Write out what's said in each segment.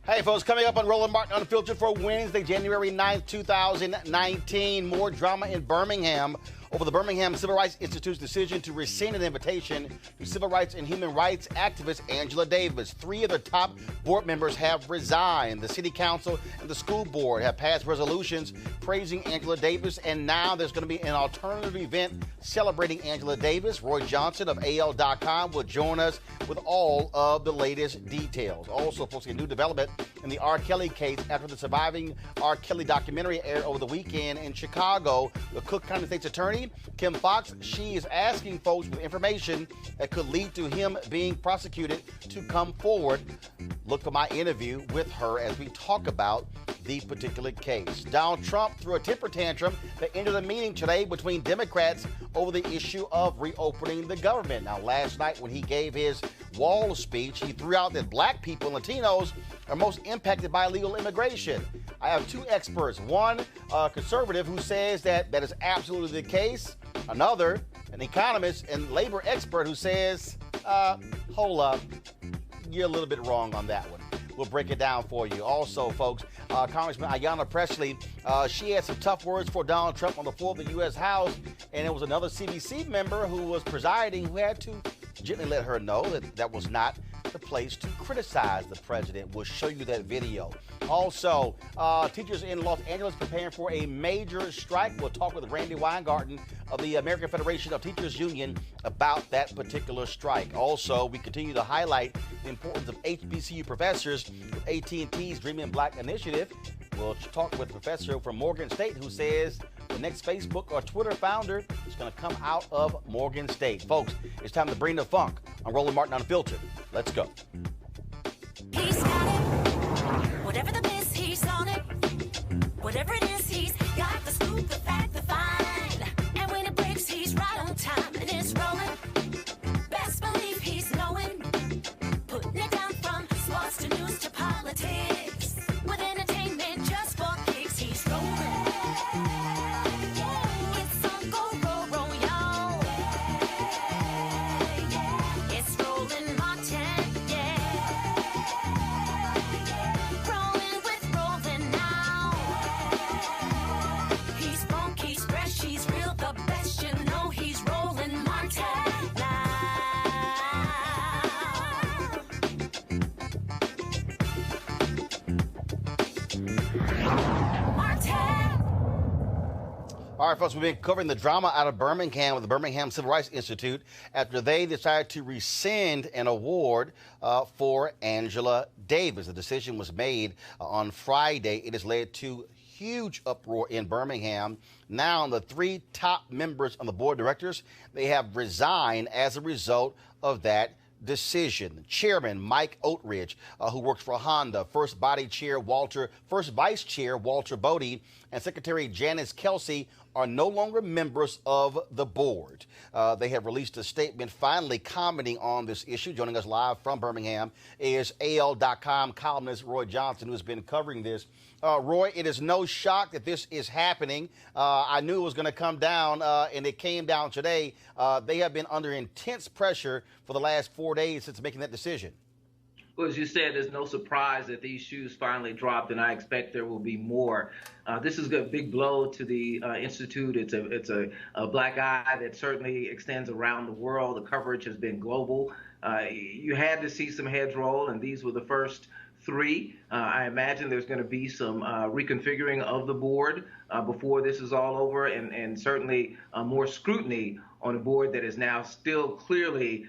Hey, folks, coming up on Roland Martin Unfiltered for Wednesday, January 9th, 2019. More drama in Birmingham over the Birmingham Civil Rights Institute's decision to rescind an invitation to civil rights and human rights activist Angela Davis. 3 of the top board members have resigned. The city council and the school board have passed resolutions praising Angela Davis, and now there's going to be an alternative event celebrating Angela Davis. Roy Johnson of AL.com will join us with all of the latest details. Also, folks, a new development in the R. Kelly case after the surviving R. Kelly documentary aired over the weekend in Chicago. The Cook County State's attorney, Kim Fox, she is asking folks with information that could lead to him being prosecuted to come forward. Look for my interview with her as we talk about the particular case. Donald Trump threw a temper tantrum that ended a meeting today between Democrats over the issue of reopening the government. Now, last night when he gave his wall speech, he threw out that black people and Latinos are most impacted by illegal immigration. I have 2 experts, one conservative who says that is absolutely the case, another, an economist and labor expert who says, hold up, you're a little bit wrong on that one. We'll break it down for you. Also, folks, Congressman Ayanna Pressley, she had some tough words for Donald Trump on the floor of the U.S. House, and it was another CBC member who was presiding who had to gently let her know that that was not the place to criticize the president. We'll show you that video. Also, teachers in Los Angeles preparing for a major strike. We'll talk with Randy Weingarten of the American Federation of Teachers Union about that particular strike. Also, we continue to highlight the importance of HBCU professors with AT&T's Dreaming Black initiative. We'll talk with a professor from Morgan State who says the next Facebook or Twitter founder is going to come out of Morgan State. Folks, it's time to bring the funk on Roland Martin Unfiltered. Let's go. He's got it. Whatever the miss, he's on it. Whatever it is, he's got the scoop, the fact, the find. And when it breaks, he's right on time and it's rolling. Best believe he's knowing. Putting it down from sports to news to politics. With entertainment just for kicks, he's rolling. It's on go, roll, y'all. It's Roland Martin, rolling with Roland now. He's funky, he's fresh, he's real, the best, you know he's Roland Martin now. All right, folks, we've been covering the drama out of Birmingham with the Birmingham Civil Rights Institute after they decided to rescind an award for Angela Davis. The decision was made on Friday. It has led to huge uproar in Birmingham. Now, the 3 top members on the board of directors, they have resigned as a result of that decision. Chairman Mike Oatridge, who works for Honda, First Vice Chair Walter Bodie, and Secretary Janice Kelsey are no longer members of the board. They have released a statement finally commenting on this issue. Joining us live from Birmingham is AL.com columnist Roy Johnson, who has been covering this. Roy, it is no shock that this is happening. I knew it was going to come down, and it came down today. They have been under intense pressure for the last 4 days since making that decision. Well, as you said, there's no surprise that these shoes finally dropped, and I expect there will be more. This is a big blow to the Institute. It's a black eye that certainly extends around the world. The coverage has been global. You had to see some heads roll, and these were the first 3. I imagine there's going to be some reconfiguring of the board before this is all over, and certainly more scrutiny on a board that is now still clearly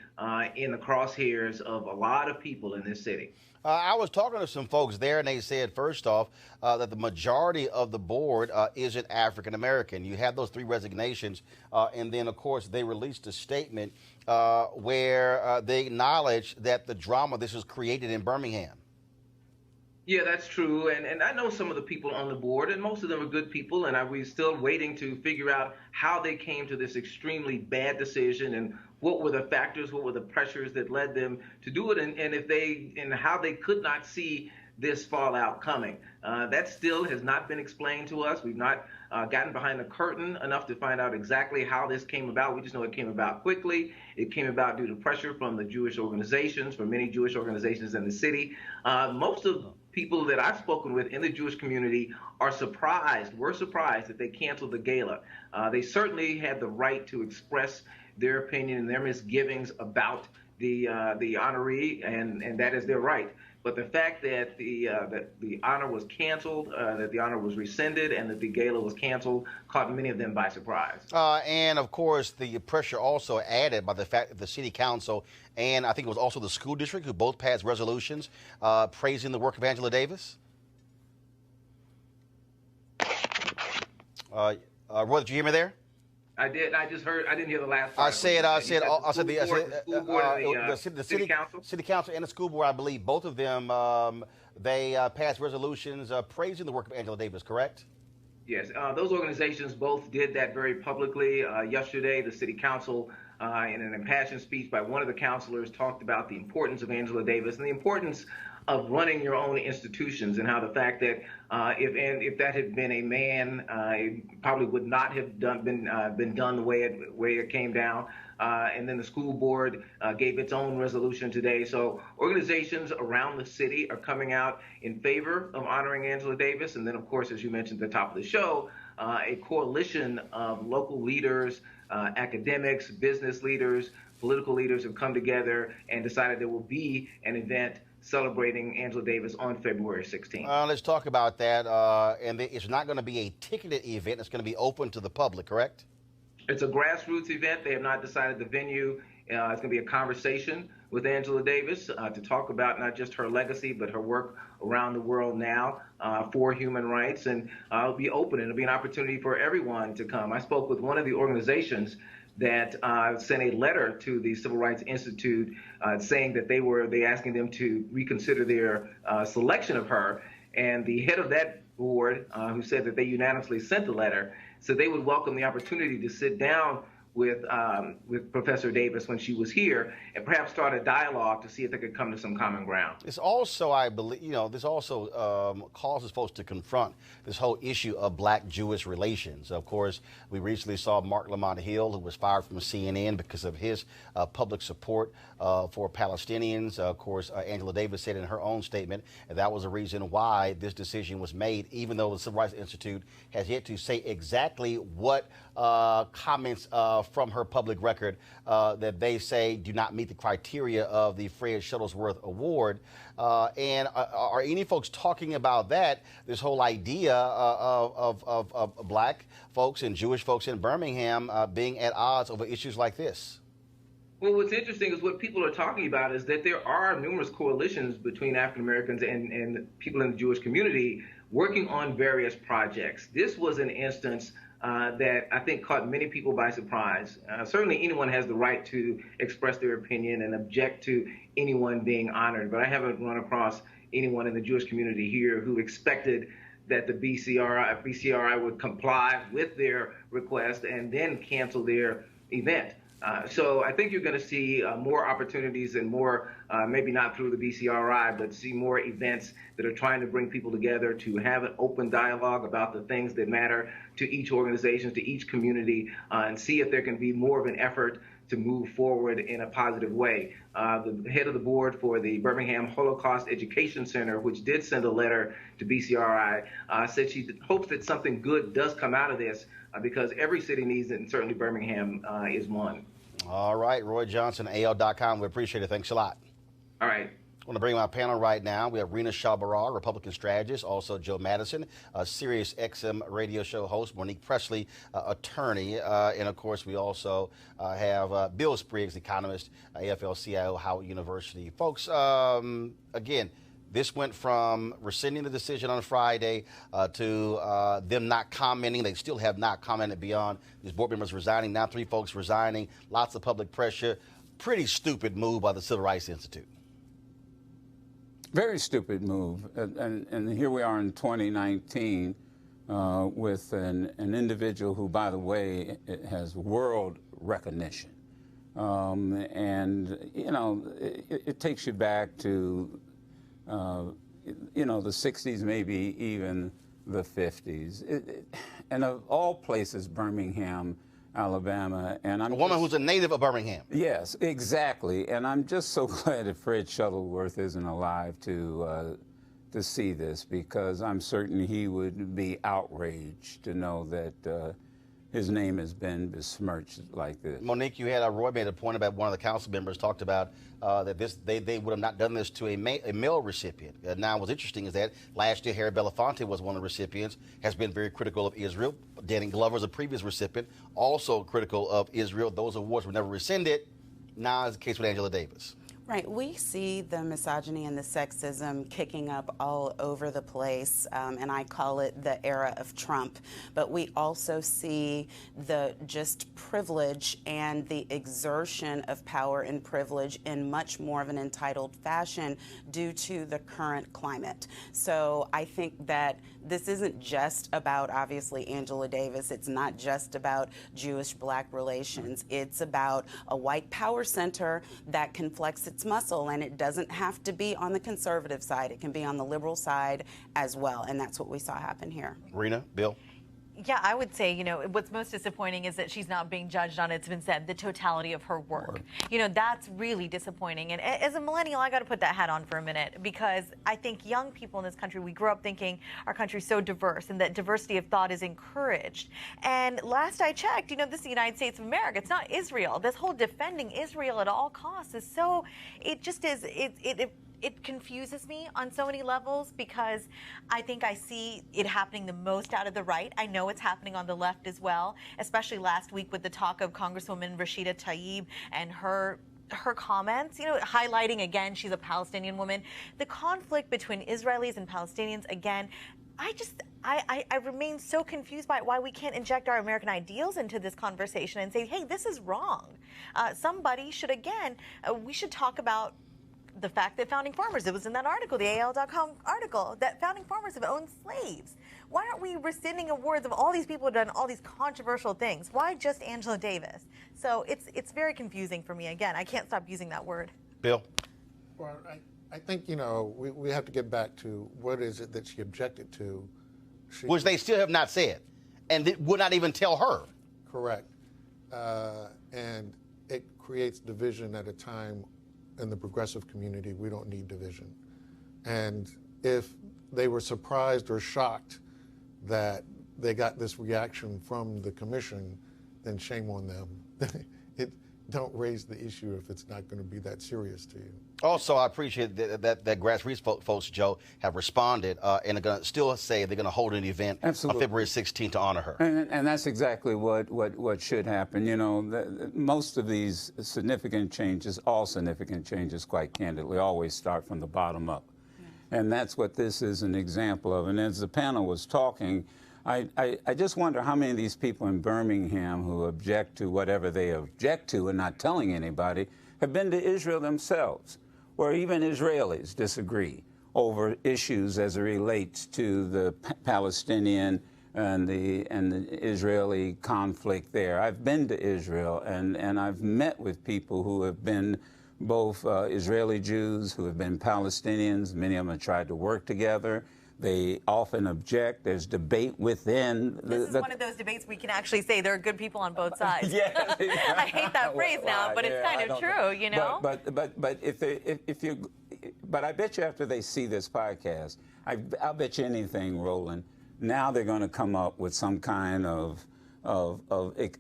in the crosshairs of a lot of people in this city. I was talking to some folks there, and they said, first off, that the majority of the board isn't African American. You have those 3 resignations, and then, of course, they released a statement where they acknowledged that the drama this was created in Birmingham. Yeah, that's true. And I know some of the people on the board, and most of them are good people, and we're still waiting to figure out how they came to this extremely bad decision and what were the factors, what were the pressures that led them to do it, and how they could not see this fallout coming. That still has not been explained to us. We've not gotten behind the curtain enough to find out exactly how this came about. We just know it came about quickly. It came about due to pressure from the Jewish organizations, from many Jewish organizations in the city. Most of people that I've spoken with in the Jewish community were surprised that they canceled the gala. They certainly had the right to express their opinion and their misgivings about the honoree, and that is their right. But the fact that the honor was canceled, that the honor was rescinded, and that the gala was canceled caught many of them by surprise. And, of course, the pressure also added by the fact that the city council and I think it was also the school district who both passed resolutions praising the work of Angela Davis. Roy, did you hear me there? I did. I just heard. I didn't hear the last The part. city council and the school board, I believe, both of them, they passed resolutions praising the work of Angela Davis, correct? Yes, those organizations both did that very publicly. Yesterday, the city council, in an impassioned speech by one of the councilors, talked about the importance of Angela Davis and the importance of running your own institutions, and how the fact that if that had been a man, it probably would not have been done the way it came down. And then the school board gave its own resolution today. So organizations around the city are coming out in favor of honoring Angela Davis. And then, of course, as you mentioned at the top of the show, a coalition of local leaders, academics, business leaders, political leaders have come together and decided there will be an event celebrating Angela Davis on February 16th. Let's talk about that. And it's not going to be a ticketed event. It's going to be open to the public, correct? It's a grassroots event. They have not decided the venue. It's going to be a conversation with Angela Davis to talk about not just her legacy, but her work around the world now for human rights. And it'll be open, and it'll be an opportunity for everyone to come. I spoke with one of the organizations that sent a letter to the Civil Rights Institute saying that they asking them to reconsider their selection of her. And the head of that board, who said that they unanimously sent the letter, said they would welcome the opportunity to sit down with Professor Davis when she was here and perhaps start a dialogue to see if they could come to some common ground. It's also, I believe, this also causes folks to confront this whole issue of black-Jewish relations. Of course, we recently saw Mark Lamont Hill, who was fired from CNN because of his public support for Palestinians. Of course, Angela Davis said in her own statement that was the reason why this decision was made, even though the Civil Rights Institute has yet to say exactly what comments from her public record that they say do not meet the criteria of the Fred Shuttlesworth Award. And are any folks talking about that, this whole idea of black folks and Jewish folks in Birmingham being at odds over issues like this? Well, what's interesting is what people are talking about is that there are numerous coalitions between African Americans and people in the Jewish community working on various projects. This was an instance that I think caught many people by surprise. Certainly anyone has the right to express their opinion and object to anyone being honored, but I haven't run across anyone in the Jewish community here who expected that the BCRI would comply with their request and then cancel their event. So I think you're going to see more opportunities and more, maybe not through the BCRI, but see more events that are trying to bring people together to have an open dialogue about the things that matter to each organization, to each community, and see if there can be more of an effort to move forward in a positive way. The head of the board for the Birmingham Holocaust Education Center, which did send a letter to BCRI, said she hopes that something good does come out of this because every city needs it, and certainly Birmingham is one. All right, Roy Johnson, AL.com. We appreciate it. Thanks a lot. All right. I want to bring my panel right now. We have Rena Shabarar, Republican strategist, also Joe Madison, a Sirius XM radio show host, Monique Presley, attorney, and of course we also have Bill Spriggs, economist, AFL-CIO, Howard University. Folks, again, this went from rescinding the decision on Friday to them not commenting. They still have not commented beyond these board members resigning. Now 3 folks resigning. Lots of public pressure. Pretty stupid move by the Civil Rights Institute. Very stupid move. And here we are in 2019 with an individual who, by the way, has world recognition. And, you know, it takes you back to you know, the 60s, maybe even the 50s. And of all places, Birmingham, Alabama. And I'm a woman who's a native of Birmingham. Yes, exactly. And I'm just so glad that Fred Shuttlesworth isn't alive to to see this, because I'm certain he would be outraged to know that his name has been besmirched like this. Monique, you had Roy made a point about one of the council members talked about that they would have not done this to a male recipient. Now, what's interesting is that last year Harry Belafonte was one of the recipients, has been very critical of Israel. Danny Glover is a previous recipient, also critical of Israel. Those awards were never rescinded. Now is the case with Angela Davis. Right. We see the misogyny and the sexism kicking up all over the place, and I call it the era of Trump. But we also see the just privilege and the exertion of power and privilege in much more of an entitled fashion due to the current climate. So I think that this isn't just about, obviously, Angela Davis. It's not just about Jewish-Black relations. It's about a white power center that can flex its muscle, and it doesn't have to be on the conservative side. It can be on the liberal side as well, and that's what we saw happen here. Rena, Bill? Yeah, I would say, what's most disappointing is that she's not being judged on, it's been said, the totality of her work. That's really disappointing. And as a millennial, I got to put that hat on for a minute, because I think young people in this country, we grew up thinking our country's so diverse and that diversity of thought is encouraged. And last I checked, this is the United States of America. It's not Israel. This whole defending Israel at all costs is so, it just is, it confuses me on so many levels, because I think I see it happening the most out of the right. I know it's happening on the left as well, especially last week with the talk of Congresswoman Rashida Tlaib and her comments, highlighting again, she's a Palestinian woman. The conflict between Israelis and Palestinians, again, I remain so confused by why we can't inject our American ideals into this conversation and say, hey, this is wrong. Somebody should, again, we should talk about the fact that founding farmers, it was in that article, the AL.com article, that founding farmers have owned slaves. Why aren't we rescinding awards of all these people who have done all these controversial things? Why just Angela Davis? So it's very confusing for me. Again, I can't stop using that word. Bill? Well, I think, we have to get back to what is it that she objected to. Which they still have not said, and would not even tell her. Correct. And it creates division at a time in the progressive community. We don't need division. And if they were surprised or shocked that they got this reaction from the commission, then shame on them. Don't raise the issue if it's not going to be that serious to you. Also, I appreciate that grassroots folks, Joe, have responded and are going to still say they're going to hold an event on February 16th to honor her. And that's exactly what should happen. Most of these significant changes, all significant changes, quite candidly, always start from the bottom up. And that's what this is an example of. And as the panel was talking, I just wonder how many of these people in Birmingham who object to whatever they object to and not telling anybody have been to Israel themselves, where even Israelis disagree over issues as it relates to the Palestinian and the Israeli conflict there. I've been to Israel, and I've met with people who have been both Israeli Jews, who have been Palestinians. Many of them have tried to work together. They often object. There's debate within. This is one of those debates we can actually say there are good people on both sides. Yeah, I hate that phrase now, but it's kind of true, But I bet you after they see this podcast, I'll bet you anything, Roland. Now they're going to come up with some kind of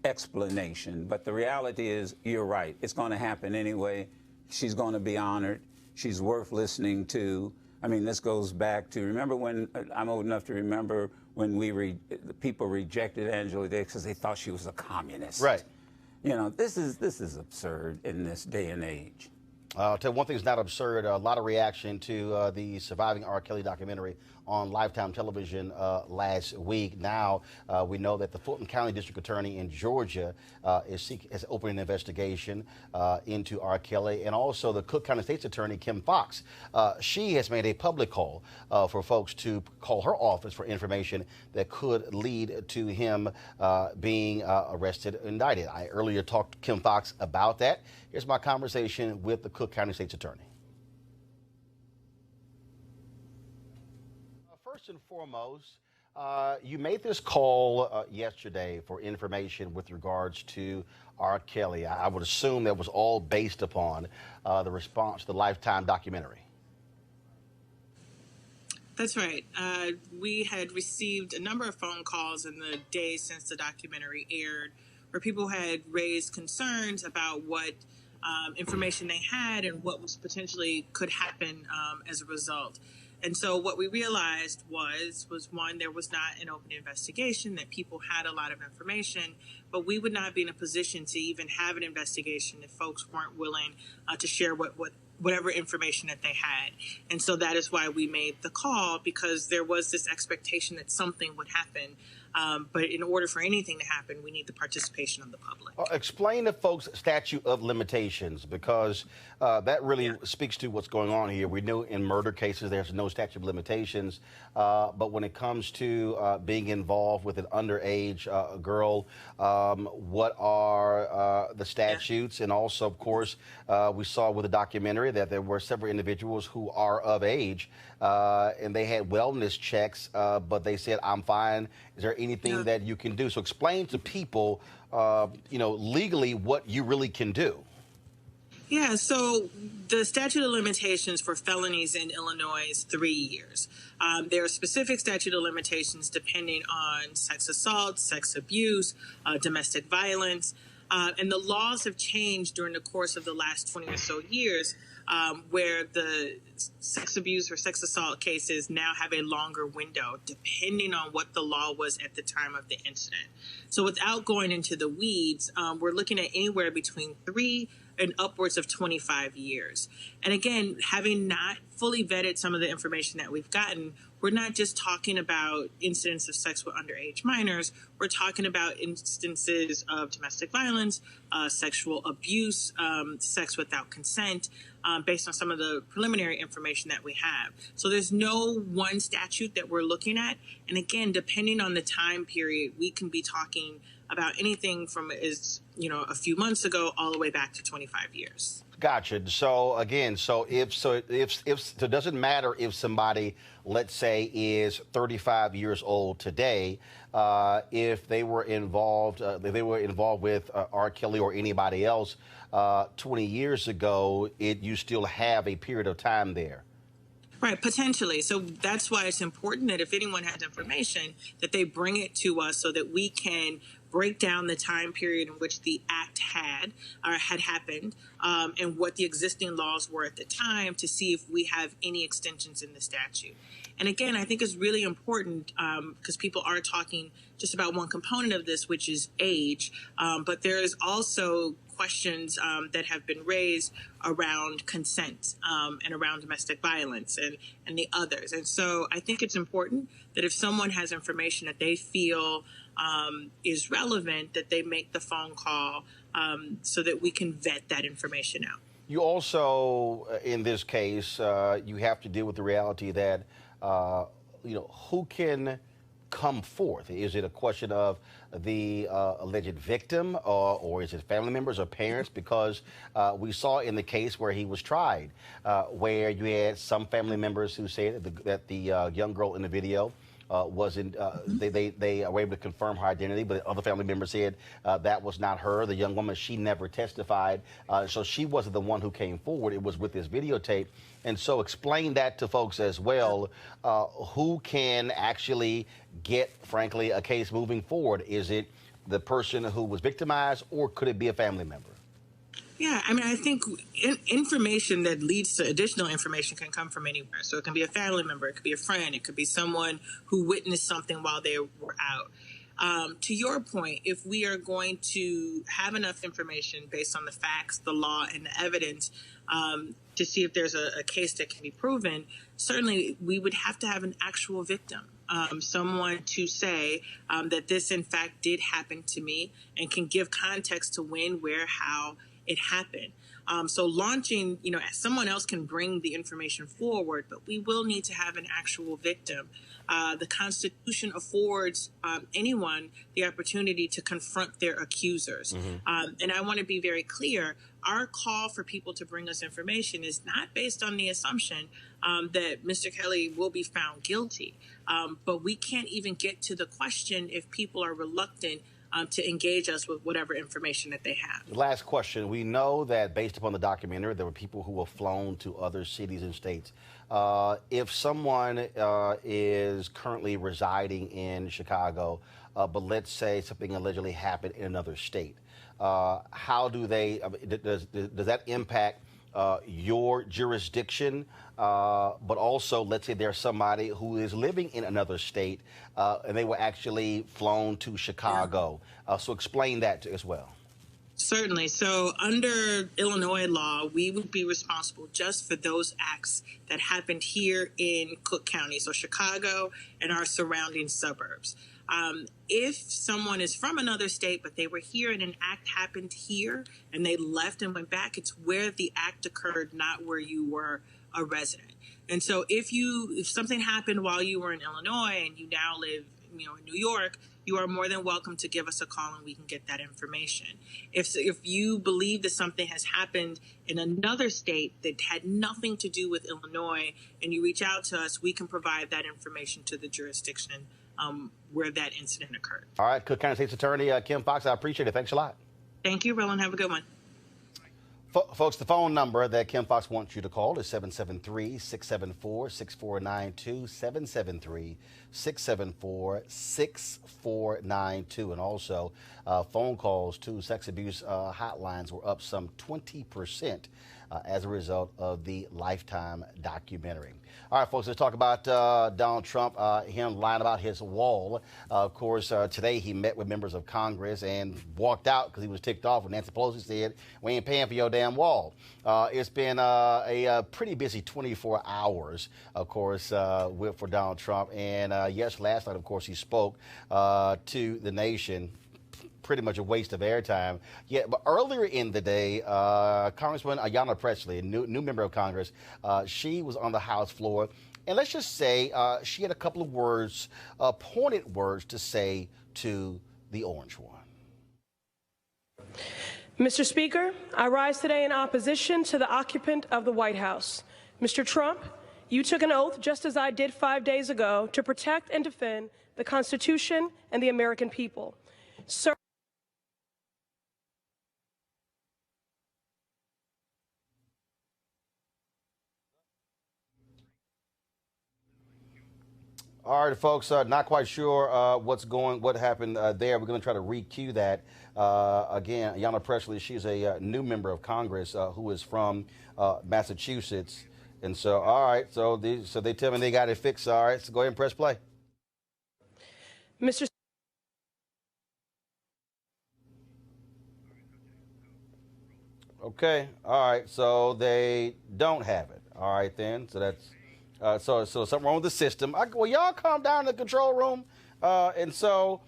explanation. But the reality is, you're right. It's going to happen anyway. She's going to be honored. She's worth listening to. I mean, this goes back to, remember when, I'm old enough to remember when the people rejected Angela Davis because they thought she was a communist. Right. This is absurd in this day and age. I'll tell you one thing that's not absurd. A lot of reaction to the Surviving R. Kelly documentary on Lifetime television last week. Now we know that the Fulton County District Attorney in Georgia is opening an investigation into R. Kelly, and also the Cook County State's Attorney Kim Foxx. She has made a public call for folks to call her office for information that could lead to him being arrested, indicted. I earlier talked to Kim Foxx about that. Here's my conversation with the Cook County State's Attorney. First and foremost, you made this call yesterday for information with regards to R. Kelly. I would assume that was all based upon the response to the Lifetime documentary. That's right. We had received a number of phone calls in the days since the documentary aired where people had raised concerns about what information they had and what was potentially could happen as a result. And so what we realized was one, there was not an open investigation, that people had a lot of information, but we would not be in a position to even have an investigation if folks weren't willing to share whatever information that they had. And so that is why we made the call, because there was this expectation that something would happen. But in order for anything to happen, we need the participation of the public. Explain to folks statute of limitations, because that really speaks to what's going on here. We know in murder cases there's no statute of limitations, but when it comes to being involved with an underage girl, what are the statutes? And also, of course, we saw with the documentary that there were several individuals who are of age, and they had wellness checks, but they said, I'm fine. Is there anything that you can do? So explain to people, legally what you really can do. Yeah, so the statute of limitations for felonies in Illinois is 3 years. There are specific statute of limitations depending on sex assault, sex abuse, domestic violence. And the laws have changed during the course of the last 20 or so years, where the sex abuse or sex assault cases now have a longer window, depending on what the law was at the time of the incident. So without going into the weeds, we're looking at anywhere between 3 and upwards of 25 years. And again, having not fully vetted some of the information that we've gotten, we're not just talking about incidents of sex with underage minors. We're talking about instances of domestic violence, sexual abuse, sex without consent, based on some of the preliminary information that we have. So there's no one statute that we're looking at. And again, depending on the time period, we can be talking about anything from a few months ago all the way back to 25 years. Gotcha. So again, if it doesn't matter if somebody, let's say, is 35 years old today, if they were involved, with R. Kelly or anybody else 20 years ago, you still have a period of time there. Right, potentially. So that's why it's important that if anyone has information, that they bring it to us so that we can break down the time period in which the act had happened, and what the existing laws were at the time, to see if we have any extensions in the statute. And again, I think it's really important because people are talking just about one component of this, which is age, but there is also questions that have been raised around consent and around domestic violence and the others. And so I think it's important that if someone has information that they feel is relevant, that they make the phone call so that we can vet that information out. You also, in this case, you have to deal with the reality that, who can come forth? Is it a question of the alleged victim, or is it family members or parents? Because we saw in the case where he was tried, where you had some family members who said that the young girl in the video wasn't, they were able to confirm her identity, but other family members said that was not her. The young woman, she never testified, so she wasn't the one who came forward. It was with this videotape. And so explain that to folks as well. Who can actually get, frankly, a case moving forward? Is it the person who was victimized, or could it be a family member? Yeah, I mean, I think information that leads to additional information can come from anywhere. So it can be a family member, it could be a friend, it could be someone who witnessed something while they were out. To your point, if we are going to have enough information based on the facts, the law, and the evidence to see if there's a case that can be proven, certainly we would have to have an actual victim. Someone to say that this, in fact, did happen to me, and can give context to when, where, how it happened. So launching, someone else can bring the information forward, but we will need to have an actual victim. The Constitution affords anyone the opportunity to confront their accusers. Mm-hmm. And I want to be very clear, our call for people to bring us information is not based on the assumption that Mr. Kelly will be found guilty. But we can't even get to the question if people are reluctant to engage us with whatever information that they have. Last question. We know that based upon the documentary, there were people who were flown to other cities and states If someone is currently residing in Chicago, but let's say something allegedly happened in another state, how do they, does that impact your jurisdiction? But also, let's say there's somebody who is living in another state and they were actually flown to Chicago. So explain that as well. Certainly. So under Illinois law, we would be responsible just for those acts that happened here in Cook County, so Chicago and our surrounding suburbs. If someone is from another state, but they were here and an act happened here and they left and went back, it's where the act occurred, not where you were a resident. And so if something happened while you were in Illinois and you now live, in New York, you are more than welcome to give us a call and we can get that information. If you believe that something has happened in another state that had nothing to do with Illinois and you reach out to us, we can provide that information to the jurisdiction where that incident occurred. All right, Cook County State's Attorney Kim Foxx, I appreciate it. Thanks a lot. Thank you, Roland. Have a good one. Folks, the phone number that Kim Foxx wants you to call is 773-674-6492, 773-674-6492. And also, phone calls to sex abuse hotlines were up some 20% as a result of the Lifetime documentary. All right, folks, let's talk about Donald Trump, him lying about his wall. Of course, today he met with members of Congress and walked out because he was ticked off when Nancy Pelosi said, "We ain't paying for your damn wall." It's been a pretty busy 24 hours, of course, for Donald Trump. And yes, last night, of course, he spoke to the nation. Pretty much a waste of airtime. Yeah, but earlier in the day, Congresswoman Ayanna Pressley, a new member of Congress, she was on the House floor, and let's just say she had a couple of words, pointed words to say to the Orange One. Mr. Speaker, I rise today in opposition to the occupant of the White House. Mr. Trump, you took an oath, just as I did 5 days ago, to protect and defend the Constitution and the American people. Sir, all right, folks, not quite sure what happened there. We're going to try to re-cue that. Again, Ayanna Pressley, she's a new member of Congress who is from Massachusetts. And so, all right, so they tell me they got it fixed. All right, so go ahead and press play. Mr. Okay, all right, so they don't have it. All right, then, so that's... So something wrong with the system. Well, y'all calm down in the control room. And so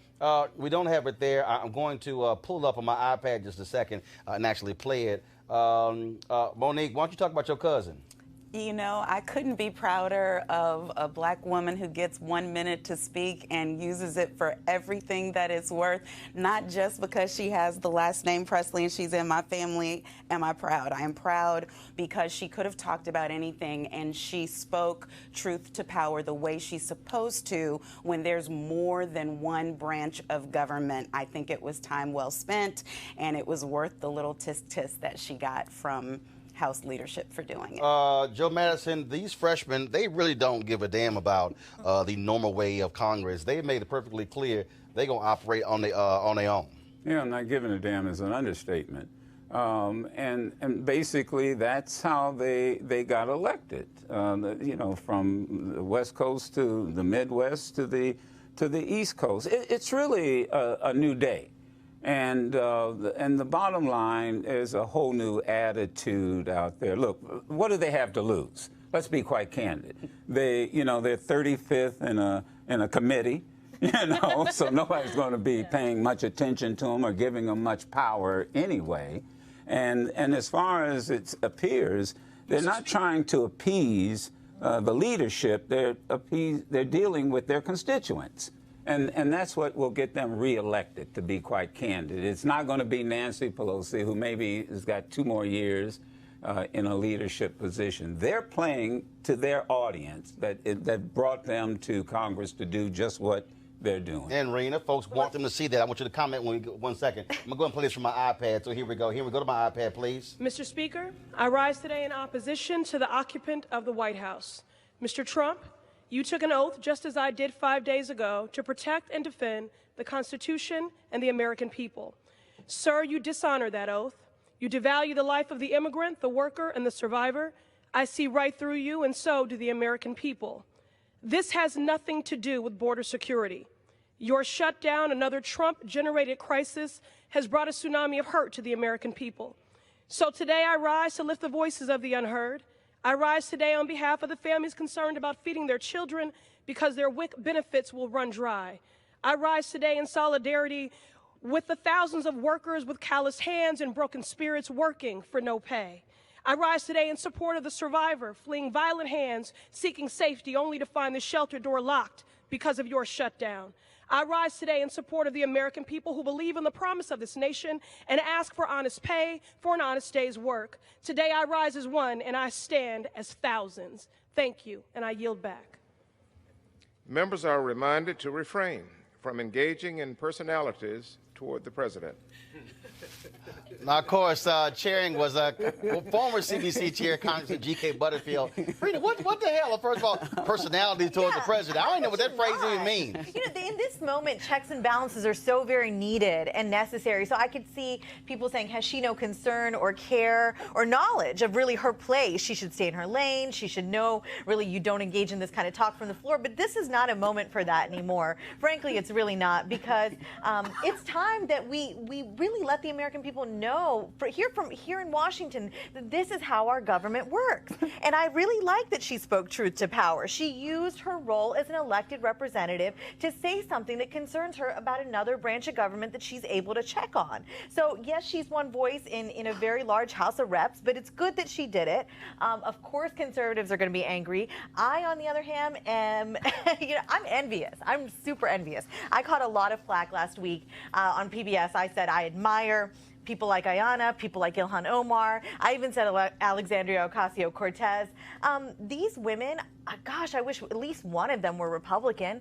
we don't have it there. I'm going to pull it up on my iPad just a second and actually play it. Monique, why don't you talk about your cousin? You know, I couldn't be prouder of a black woman who gets 1 minute to speak and uses it for everything that it's worth, not just because she has the last name Presley and she's in my family. Am I proud? I am proud because she could have talked about anything and she spoke truth to power the way she's supposed to when there's more than one branch of government. I think it was time well spent, and it was worth the little tisk-tisk that she got from House leadership for doing it. Joe Madison, these freshmen, they really don't give a damn about the normal way of Congress. They made it perfectly clear they're going to operate on their own. Yeah, not giving a damn is an understatement. And basically that's how they got elected. You know, from the West Coast to the Midwest to the East Coast. It's really a new day. And the bottom line is a whole new attitude out there. Look, what do they have to lose? Let's be quite candid. They're 35th in a committee, so nobody's going to be paying much attention to them or giving them much power anyway. And as far as it appears, they're not trying to appease the leadership. They're dealing with their constituents. And that's what will get them reelected, to be quite candid. It's not going to be Nancy Pelosi, who maybe has got 2 more years in a leadership position. They're playing to their audience that brought them to Congress to do just what they're doing. And Rena, folks want them to see that. I want you to comment when we get 1 second. I'm going to go and play this from my iPad. So here we go. Here we go to my iPad, please. Mr. Speaker, I rise today in opposition to the occupant of the White House. Mr. Trump, you took an oath, just as I did 5 days ago, to protect and defend the Constitution and the American people. Sir, you dishonor that oath. You devalue the life of the immigrant, the worker, and the survivor. I see right through you, and so do the American people. This has nothing to do with border security. Your shutdown, another Trump-generated crisis, has brought a tsunami of hurt to the American people. So today I rise to lift the voices of the unheard. I rise today on behalf of the families concerned about feeding their children because their WIC benefits will run dry. I rise today in solidarity with the thousands of workers with calloused hands and broken spirits working for no pay. I rise today in support of the survivor fleeing violent hands, seeking safety only to find the shelter door locked because of your shutdown. I rise today in support of the American people who believe in the promise of this nation and ask for honest pay for an honest day's work. Today I rise as one and I stand as thousands. Thank you, and I yield back. Members are reminded to refrain from engaging in personalities toward the president. Now, of course, chairing was former CBC chair, Congressman G.K. Butterfield. Rita, what the hell? First of all, personality toward the president. I don't even know what that phrase even means. You know, in this moment, checks and balances are so very needed and necessary. So I could see people saying, has she no concern or care or knowledge of really her place? She should stay in her lane. She should know, really, you don't engage in this kind of talk from the floor. But this is not a moment for that anymore. Frankly, it's really not, because it's time that we really let the American people know here in Washington that this is how our government works. And I really like that she spoke truth to power. She used her role as an elected representative to say something that concerns her about another branch of government that she's able to check on. So yes, she's one voice in a very large House of Reps, but it's good that she did it. Of course, conservatives are going to be angry. I, on the other hand, am I'm envious. I'm super envious. I caught a lot of flack last week on PBS. I said I admire people like Ayanna, people like Ilhan Omar. I even said Alexandria Ocasio-Cortez. These women, gosh, I wish at least one of them were Republican.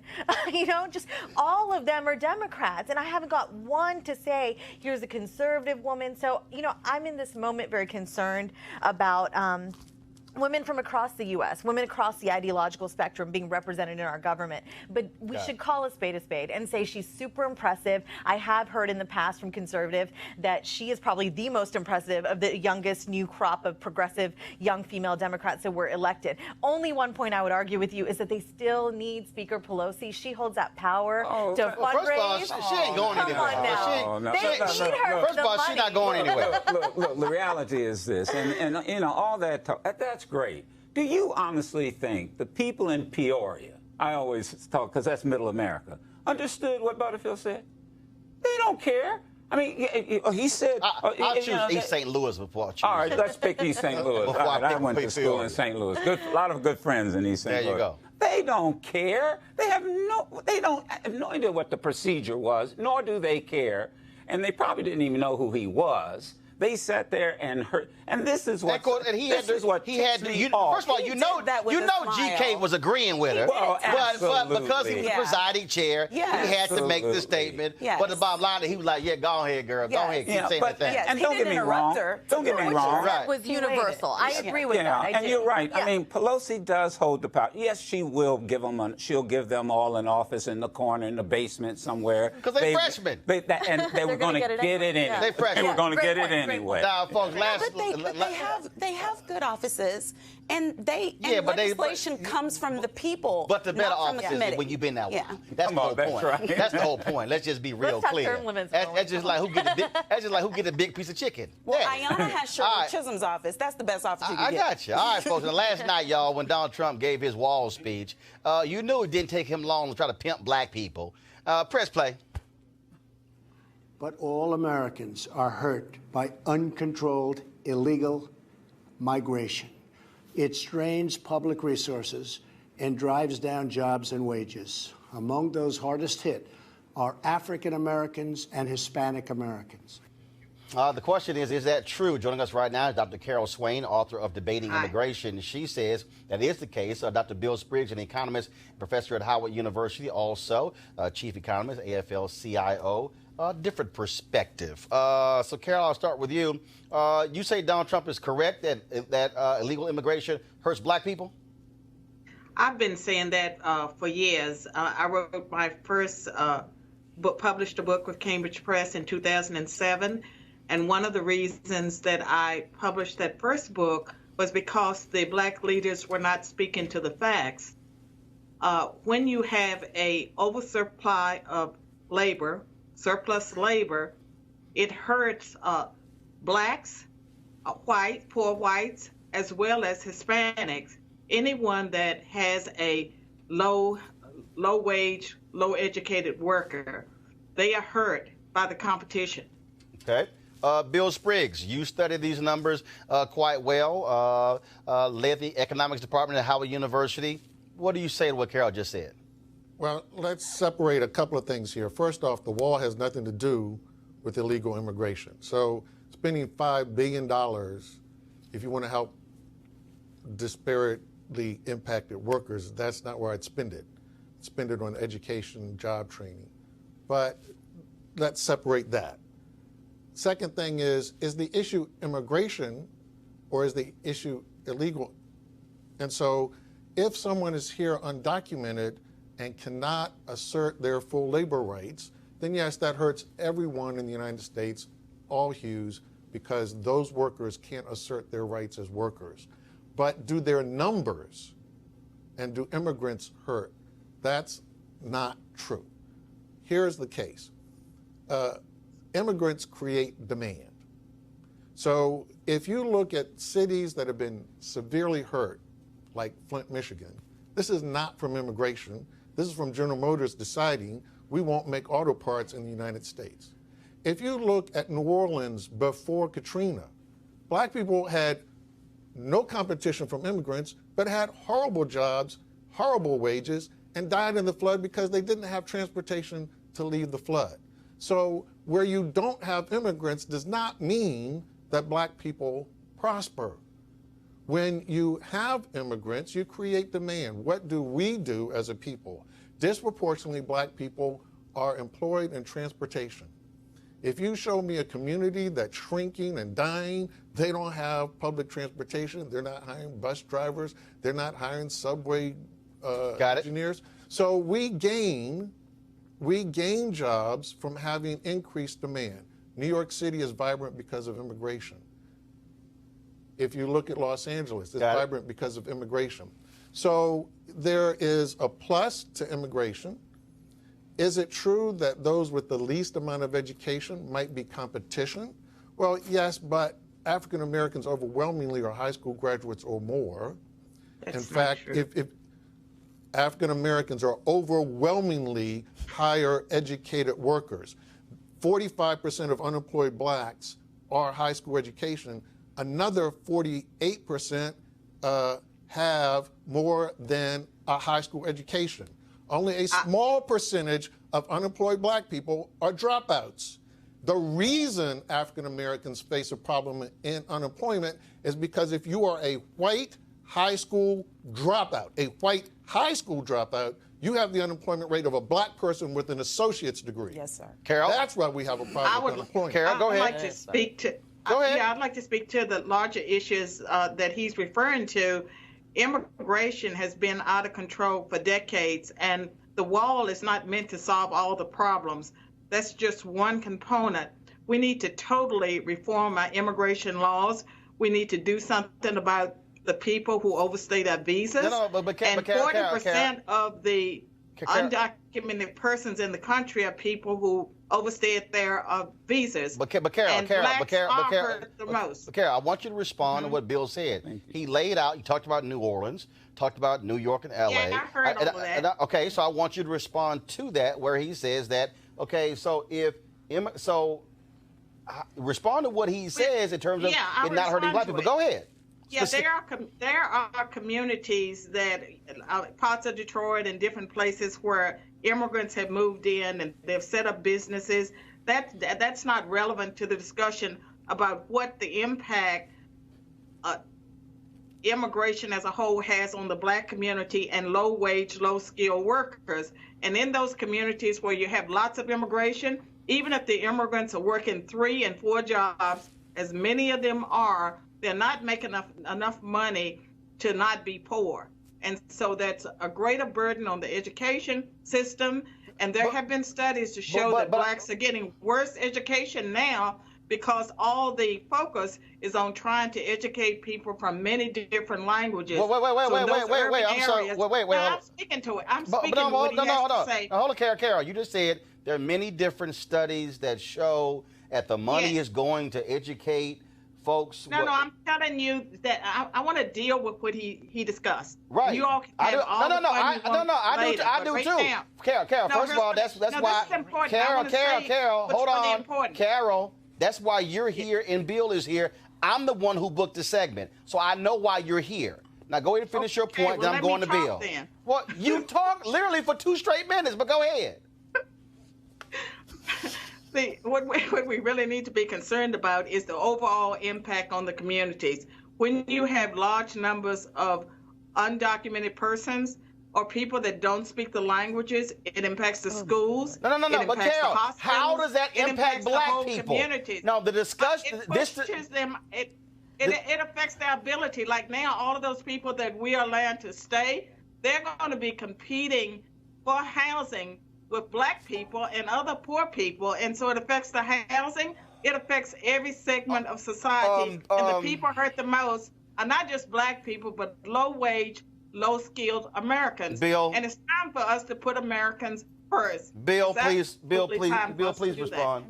Just all of them are Democrats. And I haven't got one to say, here's a conservative woman. So, I'm in this moment very concerned about women from across the U.S., women across the ideological spectrum being represented in our government. But we should call a spade and say she's super impressive. I have heard in the past from conservative that she is probably the most impressive of the youngest new crop of progressive young female Democrats that were elected. Only one point I would argue with you is that they still need Speaker Pelosi. She holds that power to fundraise. First of all, she ain't going anywhere. They need her. First of all, she's not going anywhere. Look, the reality is this, and all that talk, that's great. Do you honestly think the people in Peoria, I always talk because that's middle America, understood what Butterfield said? They don't care. I mean, he said... I'll choose East St. Louis before I choose. All right, let's pick East St. Louis. I went to school in St. Louis. A lot of good friends in East St. Louis. There you go. They don't care. They don't have no idea what the procedure was, nor do they care. And they probably didn't even know who he was. They sat there and heard, and this is what First of all, you know GK was agreeing with her, but because he was the presiding chair, he had to make the statement. But the bottom line, he was like, "Yeah, go ahead, girl, go ahead, keep saying that thing." And don't get me wrong. Don't get me wrong. That was universal. I agree with that. And you're right. I mean, Pelosi does hold the power. Yes, she will give them. She'll give them all an office in the corner, in the basement somewhere. Because they're freshmen. And they were going to get it in. They're freshmen. They were going to get it in. Anyway. Folks, they have good offices, and legislation comes from the people. But the better not from offices the is when you've been that way. That's the whole point. Right. That's the whole point. Let's just be real clear. That's just like who get a big piece of chicken. Well, Ayanna has Shirley Chisholm's office. That's the best office you can get. I got you. All right, folks. And last night, y'all, when Donald Trump gave his wall speech, you knew it didn't take him long to try to pimp black people. Press play. But all Americans are hurt by uncontrolled, illegal migration. It strains public resources and drives down jobs and wages. Among those hardest hit are African Americans and Hispanic Americans. The question is that true? Joining us right now is Dr. Carol Swain, author of Debating Immigration. She says that is the case. Dr. Bill Spriggs, an economist, professor at Howard University, also chief economist, AFL-CIO. Different perspective. So, Carol, I'll start with you. You say Donald Trump is correct that illegal immigration hurts black people? I've been saying that for years. I wrote my first book, published a book with Cambridge Press in 2007. And one of the reasons that I published that first book was because the Black leaders were not speaking to the facts. When you have a oversupply of labor, surplus labor, it hurts Blacks, poor whites, as well as Hispanics. Anyone that has a low wage, low educated worker, they are hurt by the competition. Okay. Bill Spriggs, you studied these numbers quite well, led the economics department at Howard University. What do you say to what Carol just said? Well, let's separate a couple of things here. First off, the wall has nothing to do with illegal immigration. So spending $5 billion, if you want to help disparately impacted workers, that's not where I'd spend it. Spend it on education, job training. But let's separate that. Second thing is the issue immigration or is the issue illegal? And so if someone is here undocumented and cannot assert their full labor rights, then yes, that hurts everyone in the United States, all hues, because those workers can't assert their rights as workers. But do their numbers and do immigrants hurt? That's not true. Here's the case. Immigrants create demand. So if you look at cities that have been severely hurt, like Flint, Michigan, this is not from immigration. This is from General Motors deciding we won't make auto parts in the United States. If you look at New Orleans before Katrina, Black people had no competition from immigrants, but had horrible jobs, horrible wages, and died in the flood because they didn't have transportation to leave the flood. So where you don't have immigrants does not mean that Black people prosper. When you have immigrants, you create demand. What do we do as a people? Disproportionately, Black people are employed in transportation. If you show me a community that's shrinking and dying, they don't have public transportation, they're not hiring bus drivers, they're not hiring subway engineers. So we gain jobs from having increased demand. New York City is vibrant because of immigration. If you look at Los Angeles, it's vibrant because of immigration. So there is a plus to immigration. Is it true that those with the least amount of education might be competition? Well, yes, but African Americans overwhelmingly are high school graduates or more. In fact, if African Americans are overwhelmingly higher educated workers, 45% of unemployed Blacks are high school education. Another 48% have more than a high school education. Only a small percentage of unemployed Black people are dropouts. The reason African Americans face a problem in unemployment is because if you are a white high school dropout, you have the unemployment rate of a Black person with an associate's degree. Yes, sir. Carol? That's why we have a problem with unemployment. Carol, go ahead. I'd like to speak to. Go ahead. Yeah, I'd like to speak to the larger issues that he's referring to. Immigration has been out of control for decades, and the wall is not meant to solve all the problems. That's just one component. We need to totally reform our immigration laws. We need to do something about the people who overstay their visas. And 40% of the undocumented persons in the country are people who overstayed their visas. But Carol, and Blacks are hurt the most. Carol, I want you to respond to what Bill said. He laid out, he talked about New Orleans, talked about New York and LA. Yeah, I heard all that. Okay, so I want you to respond to that where he says that, okay, so respond to what he says in terms of it not hurting Black people. Go ahead. Yeah, there are communities that, parts of Detroit and different places where immigrants have moved in and they've set up businesses. That's not relevant to the discussion about what the impact immigration as a whole has on the Black community and low-wage, low-skilled workers. And in those communities where you have lots of immigration, even if the immigrants are working 3 and 4 jobs, as many of them are, they're not making enough money to not be poor. And so that's a greater burden on the education system. And there have been studies to show that blacks are getting worse education now because all the focus is on trying to educate people from many different languages. Wait. I'm sorry. Wait. I'm speaking to it. I'm speaking to what he has to say. Hold on, Carol. You just said there are many different studies that show that the money is going to educate folks. No, I'm telling you that I want to deal with what he discussed. Right. You all can have all the fun you want later, I do too. Now, Carol, first of all, that's why. Carol, hold on. Carol, that's why you're here and Bill is here. I'm the one who booked the segment, so I know why you're here. Now go ahead and finish your point, then I'm going to Bill. Then. Well, you talk literally for 2 straight minutes, but go ahead. See, what we really need to be concerned about is the overall impact on the communities. When you have large numbers of undocumented persons or people that don't speak the languages, it impacts the schools. No. But Carol, how does that impact black people? Communities. No, the discussion. It pushes them. It affects their ability. Like now, all of those people that we are allowed to stay, they're going to be competing for housing with black people and other poor people, and so it affects the housing. It affects every segment of society, and the people hurt the most are not just black people, but low-wage, low-skilled Americans. Bill, and it's time for us to put Americans first. Bill, please respond.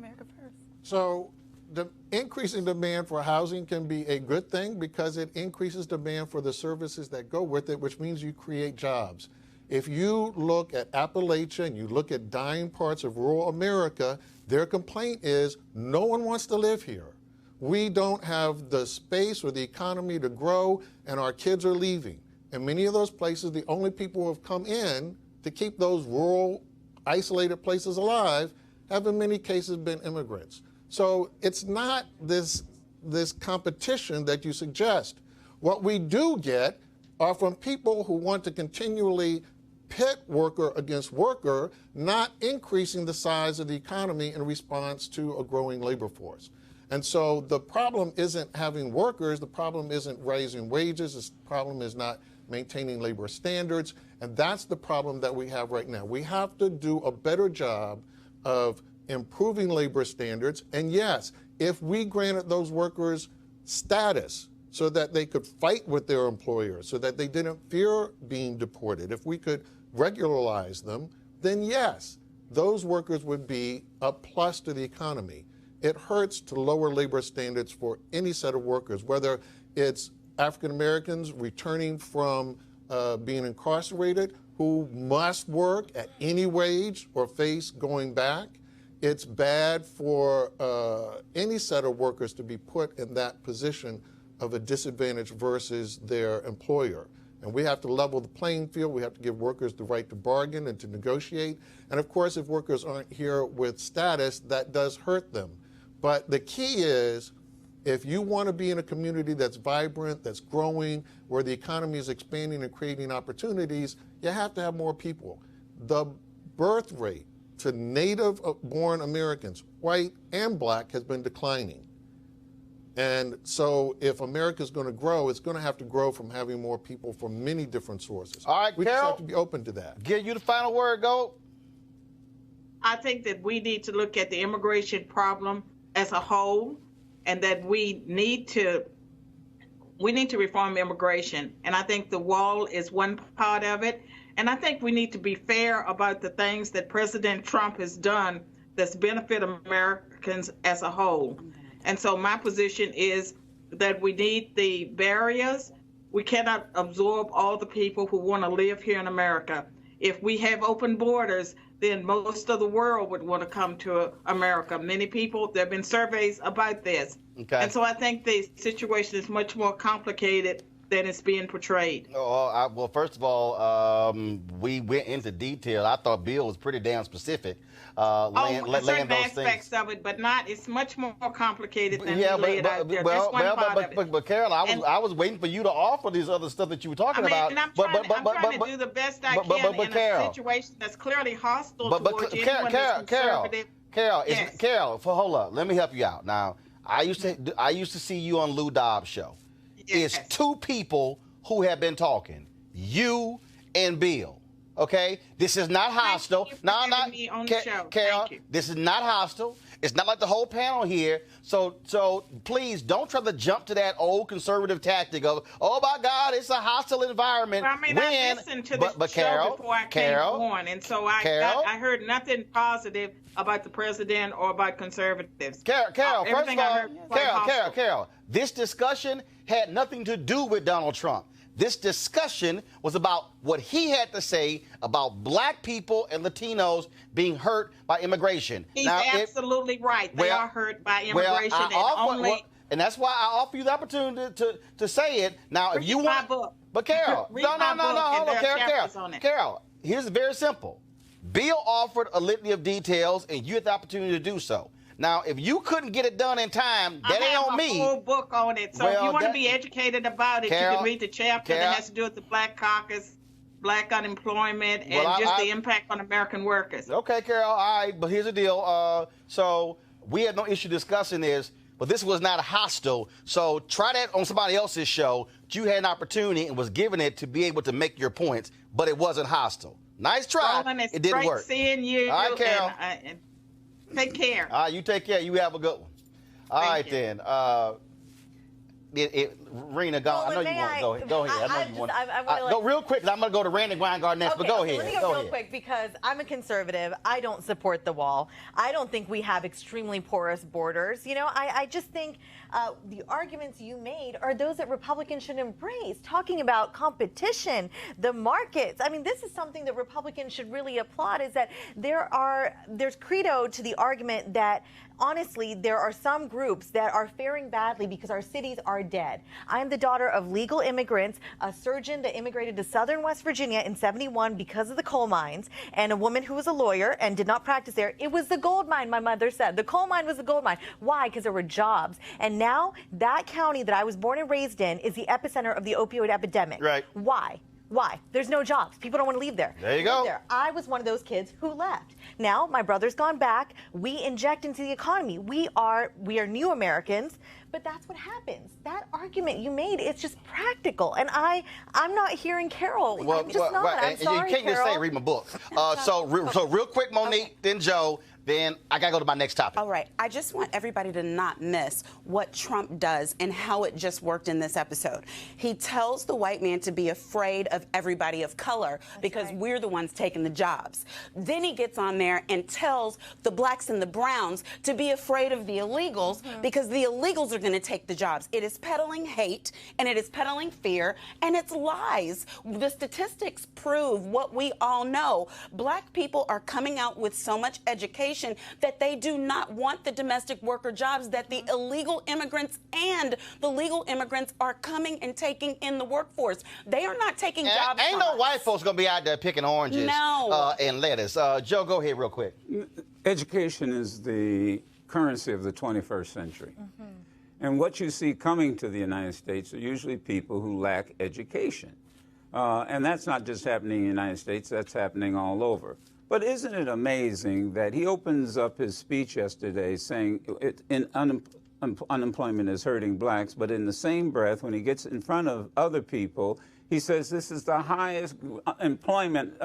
So the increasing demand for housing can be a good thing because it increases demand for the services that go with it, which means you create jobs. If you look at Appalachia and you look at dying parts of rural America, their complaint is no one wants to live here. We don't have the space or the economy to grow, and our kids are leaving. In many of those places, the only people who have come in to keep those rural, isolated places alive have in many cases been immigrants. So it's not this competition that you suggest. What we do get are from people who want to continually pit worker against worker, not increasing the size of the economy in response to a growing labor force. And so the problem isn't having workers, the problem isn't raising wages, the problem is not maintaining labor standards, and that's the problem that we have right now. We have to do a better job of improving labor standards, and yes, if we granted those workers status so that they could fight with their employers, so that they didn't fear being deported, if we could regularize them, then yes, those workers would be a plus to the economy. It hurts to lower labor standards for any set of workers, whether it's African Americans returning from being incarcerated who must work at any wage or face going back. It's bad for any set of workers to be put in that position of a disadvantage versus their employer. And we have to level the playing field. We have to give workers the right to bargain and to negotiate. And of course, if workers aren't here with status, that does hurt them. But the key is, if you want to be in a community that's vibrant, that's growing, where the economy is expanding and creating opportunities, you have to have more people. The birth rate to native-born Americans, white and black, has been declining. And so if America is going to grow, it's going to have to grow from having more people from many different sources. All right, we Carol, just have to be open to that. Give you the final word, go. I think that we need to look at the immigration problem as a whole, and that we need to reform immigration. And I think the wall is one part of it. And I think we need to be fair about the things that President Trump has done that's benefit Americans as a whole. And so my position is that we need the barriers. We cannot absorb all the people who want to live here in America. If we have open borders, then most of the world would want to come to America. Many people, there have been surveys about this. Okay. And so I think the situation is much more complicated than it's being portrayed. Well, first of all, we went into detail. I thought Bill was pretty damn specific. Certain aspects of it, but not. It's much more complicated than you lay it out there. That's one part of it. But Carol, I was waiting for you to offer these other stuff that you were talking about. And I'm trying to do the best I can in a situation that's clearly hostile towards anyone that's conservative. Carol, hold up. Let me help you out. Now, I used to see you on Lou Dobbs' show. Yes. It's 2 people who have been talking. You and Bill. Okay? This is not hostile. No, not me on the show. Carol, Thank you. this is not hostile. It's not like the whole panel here. So please don't try to jump to that old conservative tactic of, oh my God, it's a hostile environment. Well, I mean, I listened to the show Carol, before I came on, and so I heard nothing positive about the president or about conservatives. Carol, first of all, Carol, this discussion had nothing to do with Donald Trump. This discussion was about what he had to say about black people and Latinos being hurt by immigration. He's absolutely right. They are hurt by immigration, and that's why I offer you the opportunity to say it. Now, if you want my book. But Carol, hold on, Carol, here's very simple. Bill offered a litany of details, and you had the opportunity to do so. Now, if you couldn't get it done in time, that ain't on me. I have a full book on it, so if you want to be educated about it, Carol, you can read the chapter that has to do with the Black Caucus, black unemployment, and the impact on American workers. Okay, Carol, all right, but here's the deal. So we had no issue discussing this, but this was not hostile. So try that on somebody else's show. You had an opportunity and was given it to be able to make your points, but it wasn't hostile. Nice try. Roland, it didn't work. It's great seeing you. All right, Carol. And take care. All right, you take care. You have a good one. All right, then. Rena, go. I know you want to go ahead. I know you want to go real quick, because I'm going to go to Randy Weingart next, but go ahead. Let me go real quick, because I'm a conservative. I don't support the wall. I don't think we have extremely porous borders. You know, I just think the arguments you made are those that Republicans should embrace, talking about competition, the markets. I mean, this is something that Republicans should really applaud, is that there's credo to the argument that, honestly, there are some groups that are faring badly because our cities are dead. I am the daughter of legal immigrants, a surgeon that immigrated to southern West Virginia in '71 because of the coal mines, and a woman who was a lawyer and did not practice there. It was the gold mine, my mother said. The coal mine was the gold mine. Why? Because there were jobs. And now that county that I was born and raised in is the epicenter of the opioid epidemic. Right. Why? Why? There's no jobs. People don't want to leave there. There you go. I was one of those kids who left. Now my brother's gone back. We inject into the economy. We are new Americans, but that's what happens. That argument you made, it's just practical. And I'm not hearing Carol. I'm just not. I'm sorry, you can't Carol. just say read my book. So real quick, Monique, then Joe. Then I got to go to my next topic. All right. I just want everybody to not miss what Trump does and how it just worked in this episode. He tells the white man to be afraid of everybody of color because we're the ones taking the jobs. Then he gets on there and tells the blacks and the browns to be afraid of the illegals because the illegals are going to take the jobs. It is peddling hate, and it is peddling fear, and it's lies. The statistics prove what we all know. Black people are coming out with so much education that they do not want the domestic worker jobs that the illegal immigrants and the legal immigrants are coming and taking in the workforce. They are not taking jobs. Ain't no white folks going to be out there picking oranges and lettuce. Joe, go ahead real quick. Education is the currency of the 21st century. And what you see coming to the United States are usually people who lack education. And that's not just happening in the United States, that's happening all over. But isn't it amazing that he opens up his speech yesterday saying unemployment is hurting blacks, but in the same breath, when he gets in front of other people, he says this is the highest employment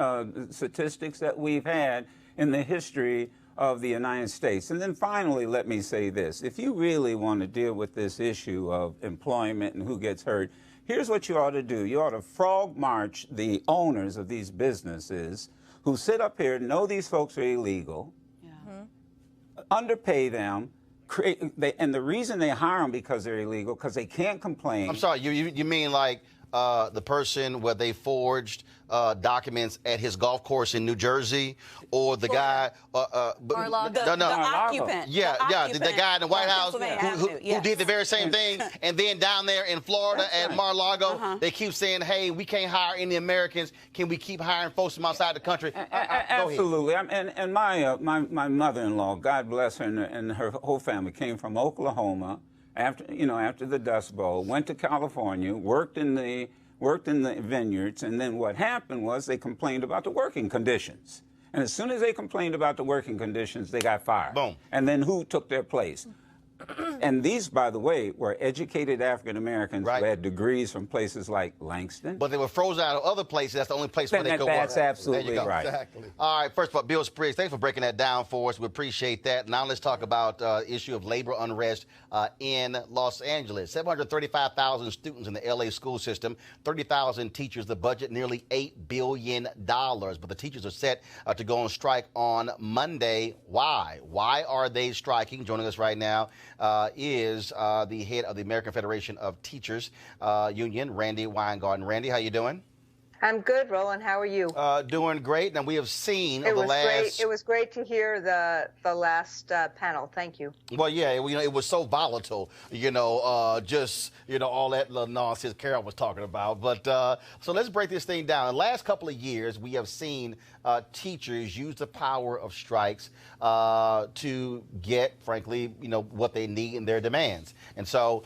statistics that we've had in the history of the United States. And then finally, let me say this. If you really want to deal with this issue of employment and who gets hurt, here's what you ought to do. You ought to frog march the owners of these businesses who sit up here, know these folks are illegal, underpay them, and the reason they hire them because they're illegal, because they can't complain. I'm sorry, you mean like the person where they forged documents at his golf course in New Jersey, or the guy, the occupant. The guy in the White House who did the very same thing, and then down there in Florida at Mar-a-Lago, they keep saying, "Hey, we can't hire any Americans. Can we keep hiring folks from outside the country?" Absolutely. And my mother-in-law, God bless her, and her whole family came from Oklahoma after the Dust Bowl, went to California, worked in the vineyards, and then what happened was they complained about the working conditions. And as soon as they complained about the working conditions, they got fired. Boom. And then who took their place? And these, by the way, were educated African Americans Right. who had degrees from places like Langston. But they were frozen out of other places. That's the only place where they could work. That's absolutely There you go. right. Exactly. All right, first of all, Bill Spriggs, thanks for breaking that down for us. We appreciate that. Now let's talk about issue of labor unrest in Los Angeles. 735,000 students in the LA school system, 30,000 teachers, the budget nearly $8 billion. But the teachers are set to go on strike on Monday. Why? Why are they striking? Joining us right now is the head of the American Federation of Teachers Union, Randy Weingarten. Randy, how you doing? I'm good, Roland. How are you? Doing great. Now, we have seen It over was the last... great. It was great to hear the last panel. Thank you. Well, yeah, it was so volatile, just, all that little nonsense Carol was talking about. But so let's break this thing down. In the last couple of years, we have seen teachers use the power of strikes to get, frankly, what they need and their demands. And so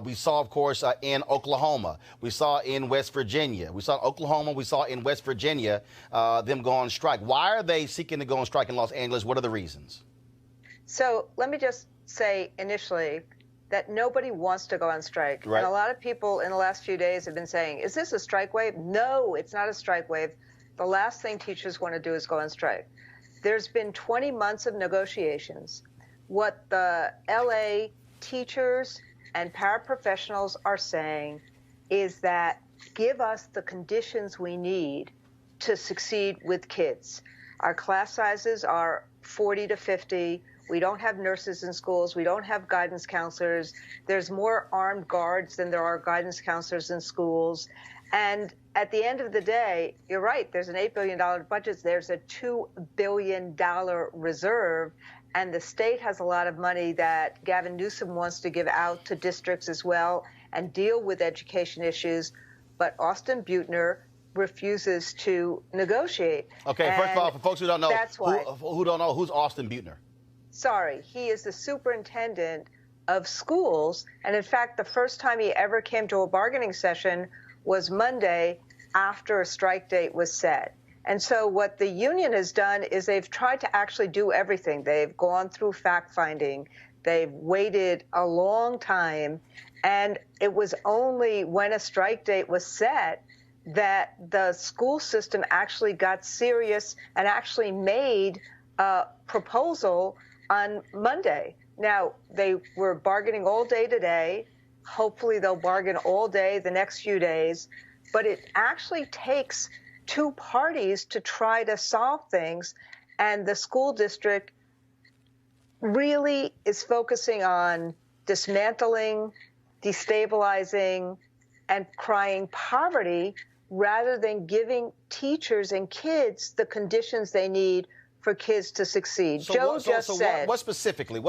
we saw, of course, in Oklahoma. We saw in West Virginia. We saw in Oklahoma. We saw in West Virginia them go on strike. Why are they seeking to go on strike in Los Angeles? What are the reasons? So let me just say initially that nobody wants to go on strike. Right. And a lot of people in the last few days have been saying, is this a strike wave? No, it's not a strike wave. The last thing teachers want to do is go on strike. There's been 20 months of negotiations. What the LA teachers and paraprofessionals are saying is that give us the conditions we need to succeed with kids. Our class sizes are 40 to 50. We don't have nurses in schools. We don't have guidance counselors. There's more armed guards than there are guidance counselors in schools. And at the end of the day, you're right, there's an $8 billion budget. There's a $2 billion reserve. And the state has a lot of money that Gavin Newsom wants to give out to districts as well and deal with education issues. But Austin Butner refuses to negotiate. Okay, And first of all, for folks who don't know, that's why. who don't know, who's Austin Butner? Sorry, he is the superintendent of schools. And in fact, the first time he ever came to a bargaining session was Monday after a strike date was set. And so what the union has done is they've tried to actually do everything. They've gone through fact-finding. They've waited a long time. And it was only when a strike date was set that the school system actually got serious and actually made a proposal on Monday. Now, they were bargaining all day today. Hopefully they'll bargain all day the next few days. But it actually takes two parties to try to solve things. And the school district really is focusing on dismantling, destabilizing, and crying poverty rather than giving teachers and kids the conditions they need for kids to succeed. Joe just said. What specifically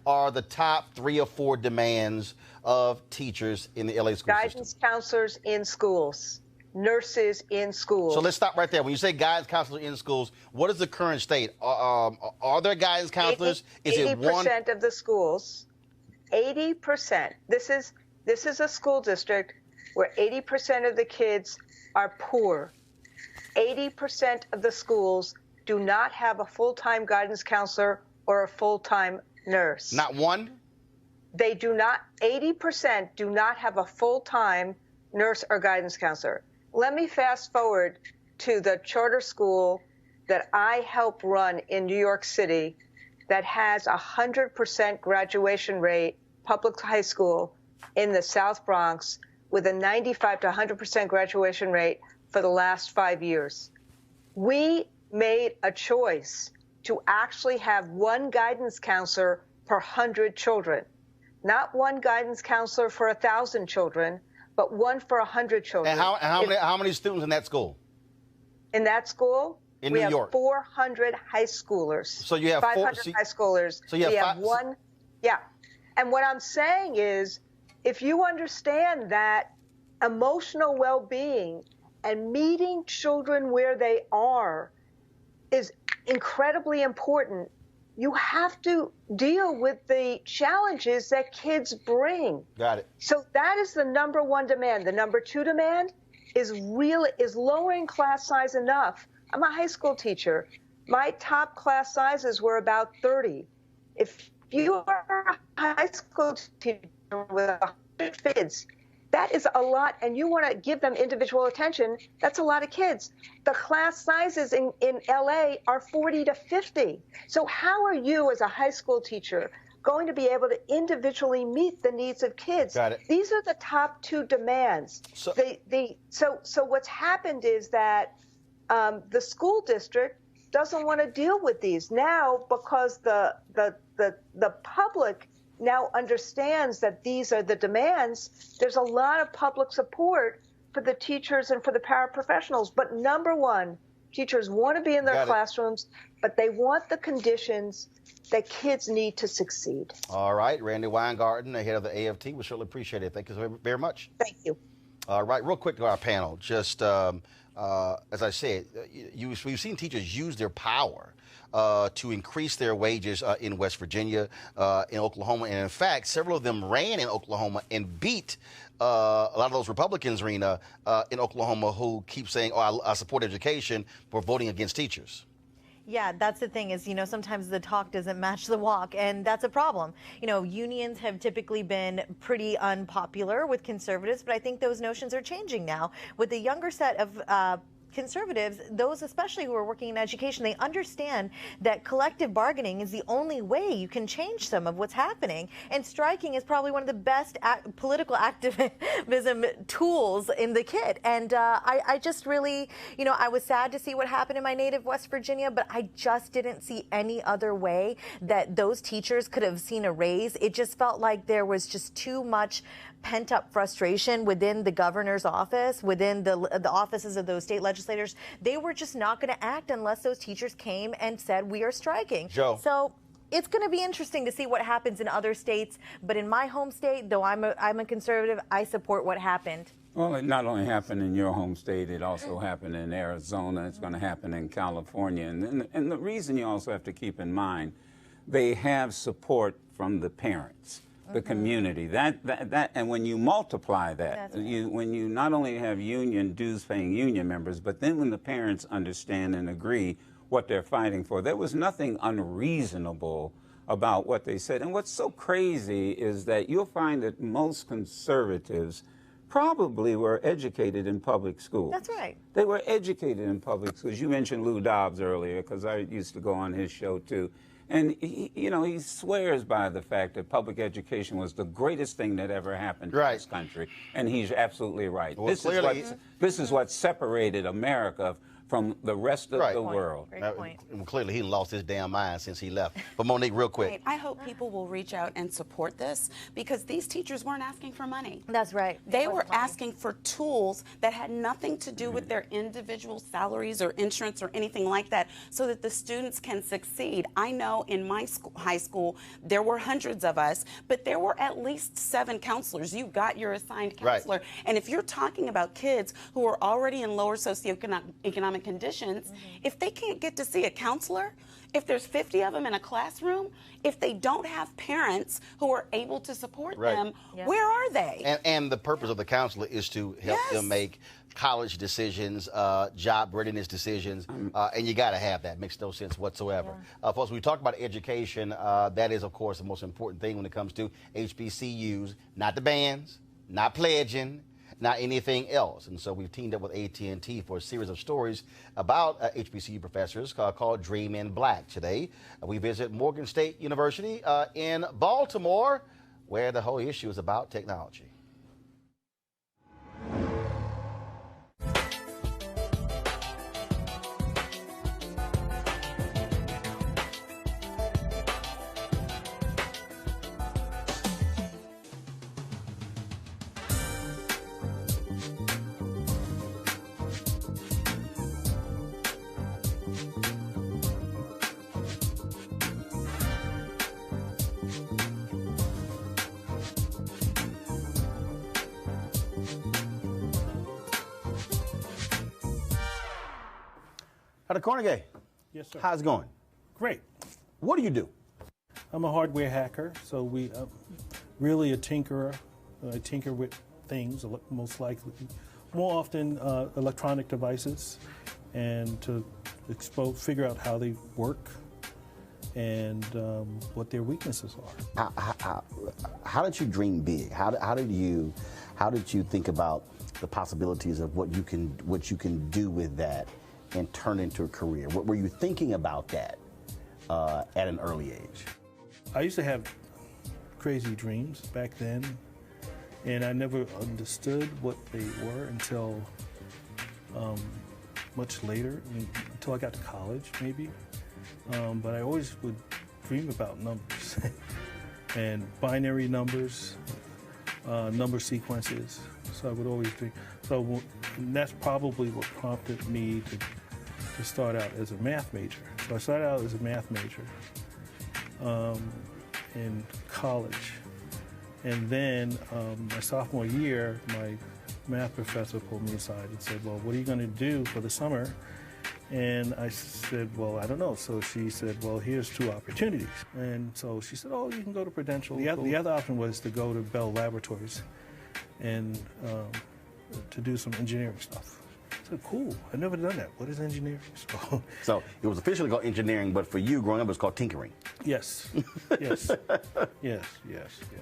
are the top 3 or 4 demands of teachers in the LA school Guidance system? counselors in schools, nurses in schools. So let's stop right there. When you say guidance counselors in schools, what is the current state? Are there guidance counselors? 80% of the schools, 80%. This is a school district where 80% of the kids are poor. 80% of the schools do not have a full-time guidance counselor or a full-time nurse. Not one? They do not, 80% do not have a full-time nurse or guidance counselor. Let me fast forward to the charter school that I help run in New York City that has 100% graduation rate, public high school in the South Bronx with a 95 to 100% graduation rate for the last 5 years. We made a choice to actually have one guidance counselor per 100 children. Not one guidance counselor for 1,000 children, but one for 100 children. And how many students in that school? In that school, in we New have York. 400 high schoolers. So you have 500 high schoolers. So you have we have one. Yeah. And what I'm saying is, if you understand that emotional well-being and meeting children where they are is incredibly important, you have to deal with the challenges that kids bring. Got it. So that is the number one demand. The number two demand is lowering class size enough. I'm a high school teacher. My top class sizes were about 30. If you are a high school teacher with 100 kids, that is a lot, and you want to give them individual attention, that's a lot of kids. The class sizes in LA are 40 to 50. So how are you as a high school teacher going to be able to individually meet the needs of kids? Got it. These are the top two demands. So what's happened is that the school district doesn't want to deal with these now because the public now understands that these are the demands. There's a lot of public support for the teachers and for the paraprofessionals. But number one, teachers want to be in their classrooms, but they want the conditions that kids need to succeed. All right, Randy Weingarten, the head of the AFT, we certainly appreciate it. Thank you very much. Thank you. All right, real quick to our panel. Just as I said, we've seen teachers use their power to increase their wages in West Virginia, in Oklahoma, and in fact, several of them ran in Oklahoma and beat a lot of those Republicans, Rena, in Oklahoma, who keep saying, "Oh, I support education," for voting against teachers. Yeah, that's the thing is, sometimes the talk doesn't match the walk, and that's a problem. Unions have typically been pretty unpopular with conservatives, but I think those notions are changing now. With the younger set of conservatives, those especially who are working in education, they understand that collective bargaining is the only way you can change some of what's happening. And striking is probably one of the best political activism tools in the kit. And I just really, I was sad to see what happened in my native West Virginia, but I just didn't see any other way that those teachers could have seen a raise. It just felt like there was just too much pent-up frustration within the governor's office, within the offices of those state legislators. They were just not going to act unless those teachers came and said, "We are striking." Joe. So it's going to be interesting to see what happens in other states. But in my home state, though I'm a conservative, I support what happened. Well, it not only happened in your home state, it also happened in Arizona. It's going to happen in California. And the reason you also have to keep in mind, they have support from the parents, the community. And when you multiply that, when you not only have dues-paying union members, but then when the parents understand and agree what they're fighting for, there was nothing unreasonable about what they said. And what's so crazy is that you'll find that most conservatives probably were educated in public schools. That's right. They were educated in public schools. You mentioned Lou Dobbs earlier, because I used to go on his show too. And he swears by the fact that public education was the greatest thing that ever happened to this country, and he's absolutely right. Well, this is what separated America from the rest of the world. Great point. Clearly, he lost his damn mind since he left. But Monique, real quick. Right. I hope people will reach out and support this, because these teachers weren't asking for money. That's right. They were asking for tools that had nothing to do with their individual salaries or insurance or anything like that, so that the students can succeed. I know in my high school, there were hundreds of us, but there were at least 7 counselors. You got your assigned counselor. Right. And if you're talking about kids who are already in lower socioeconomic conditions, if they can't get to see a counselor, if there's 50 of them in a classroom, if they don't have parents who are able to support them, where are they? And the purpose of the counselor is to help them make college decisions, job readiness decisions, and you got to have that. Makes no sense whatsoever. Folks, we talk about education. That is, of course, the most important thing when it comes to HBCUs, not the bands, not pledging, not anything else. And so we've teamed up with AT&T for a series of stories about HBCU professors called Dream in Black. Today, we visit Morgan State University in Baltimore, where the whole issue is about technology. Dr. Cornegay. Yes, sir. How's it going? Great. What do you do? I'm a hardware hacker, so we really a tinkerer. I tinker with things, most likely, more often electronic devices, and to figure out how they work, and what their weaknesses are. How did you dream big? How did you think about the possibilities of what you can do with that and turn into a career? What were you thinking about that at an early age? I used to have crazy dreams back then, and I never understood what they were until much later, until I got to college, maybe. But I always would dream about numbers and binary numbers, number sequences. So I would always dream. So and that's probably what prompted me to start out as a math major. So I started out as a math major in college. And then my sophomore year, my math professor pulled me aside and said, well, what are you going to do for the summer? And I said, well, I don't know. So she said, well, here's 2 opportunities. And so she said, oh, you can go to Prudential. The other option was to go to Bell Laboratories and to do some engineering stuff. I said, cool, I've never done that. What is engineering? So it was officially called engineering, but for you growing up, it was called tinkering. Yes, yes, yes.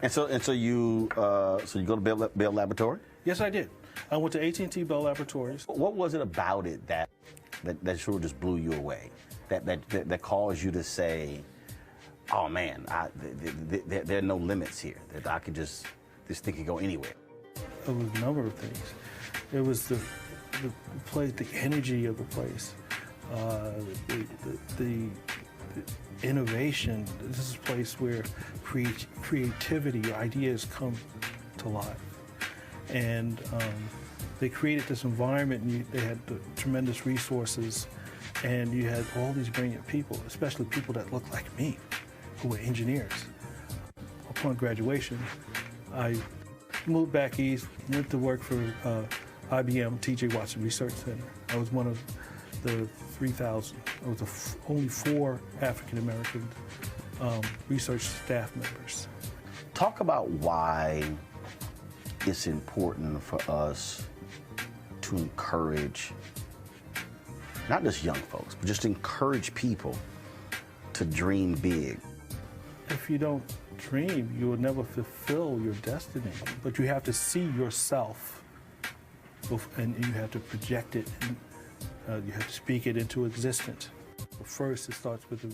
And so you go to Bell Laboratory? Yes, I did. I went to AT&T Bell Laboratories. What was it about it that sort of just blew you away? That caused you to say, oh man, there are no limits here. That I could this thing could go anywhere. It was a number of things. It was the place, the energy of the place, the innovation. This is a place where creativity, ideas come to life. And they created this environment, and they had the tremendous resources, and you had all these brilliant people, especially people that looked like me, who were engineers. Upon graduation, I moved back east, went to work for IBM, T.J. Watson Research Center. I was one of the 3,000. I was only 4 African-American research staff members. Talk about why it's important for us to encourage, not just young folks, but just encourage people to dream big. If you don't dream, you will never fulfill your destiny. But you have to see yourself, and you have to project it, and you have to speak it into existence. But first, it starts with the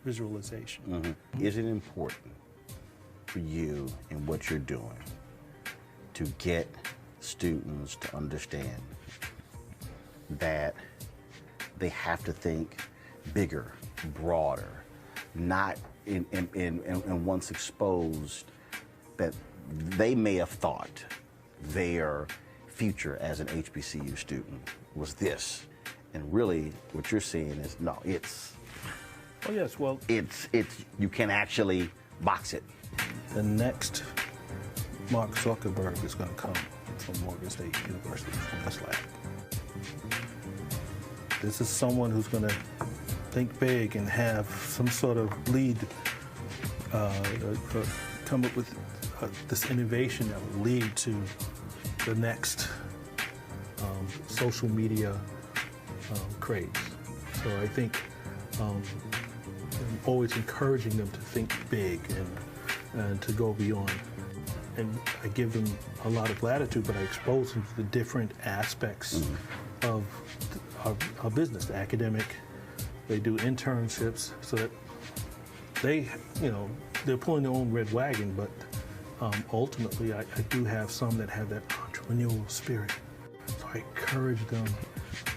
visualization. Mm-hmm. Is it important for you and what you're doing to get students to understand that they have to think bigger, broader, not in once exposed that they may have thought their future as an HBCU student was this, and really what you're seeing is no, it's oh yes, well it's you can actually box it. The next Mark Zuckerberg is going to come from Morgan State University from this lab. This is someone who's going to think big and have some sort of lead, come up with this innovation that will lead to the next social media craze. So I think I'm always encouraging them to think big and to go beyond. And I give them a lot of latitude, but I expose them to the different aspects of our business, the academic. They do internships so that they, they're pulling their own red wagon, but ultimately I do have some that have that entrepreneurial spirit. So I encourage them,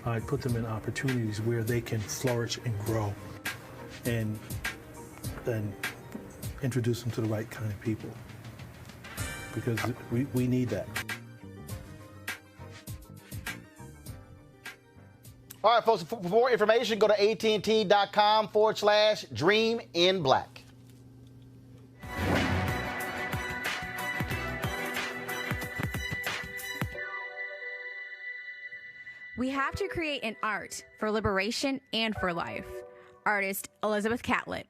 I put them in opportunities where they can flourish and grow, and then introduce them to the right kind of people, because we need that. All right, folks, for more information, go to att.com/dreaminblack. We have to create an art for liberation and for life. Artist Elizabeth Catlett.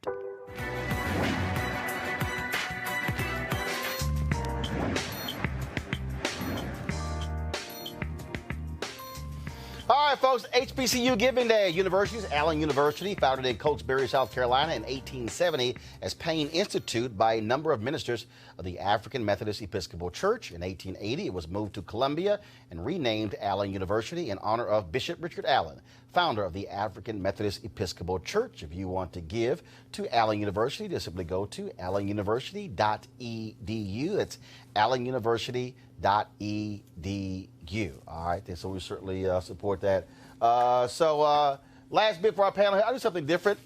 All right, folks, HBCU Giving Day. Universities, Allen University, founded in Coltsbury, South Carolina in 1870 as Payne Institute by a number of ministers of the African Methodist Episcopal Church. In 1880, it was moved to Columbia and renamed Allen University in honor of Bishop Richard Allen, founder of the African Methodist Episcopal Church. If you want to give to Allen University, just simply go to allenuniversity.edu. That's allenuniversity.edu. All right, so we certainly support that. Last bit for our panel here, I'll do something different.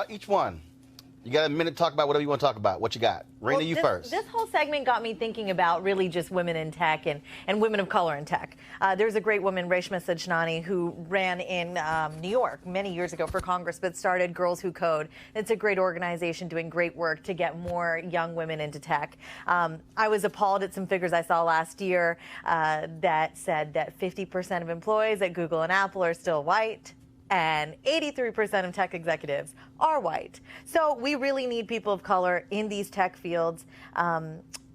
Each one, you got a minute to talk about whatever you want to talk about. What you got? Raina, you first. This whole segment got me thinking about really just women in tech and women of color in tech. There's a great woman, Reshma Sajnani, who ran in New York many years ago for Congress, but started Girls Who Code. It's a great organization doing great work to get more young women into tech. I was appalled at some figures I saw last year that said that 50% of employees at Google and Apple are still white, and 83% of tech executives are white. So we really need people of color in these tech fields.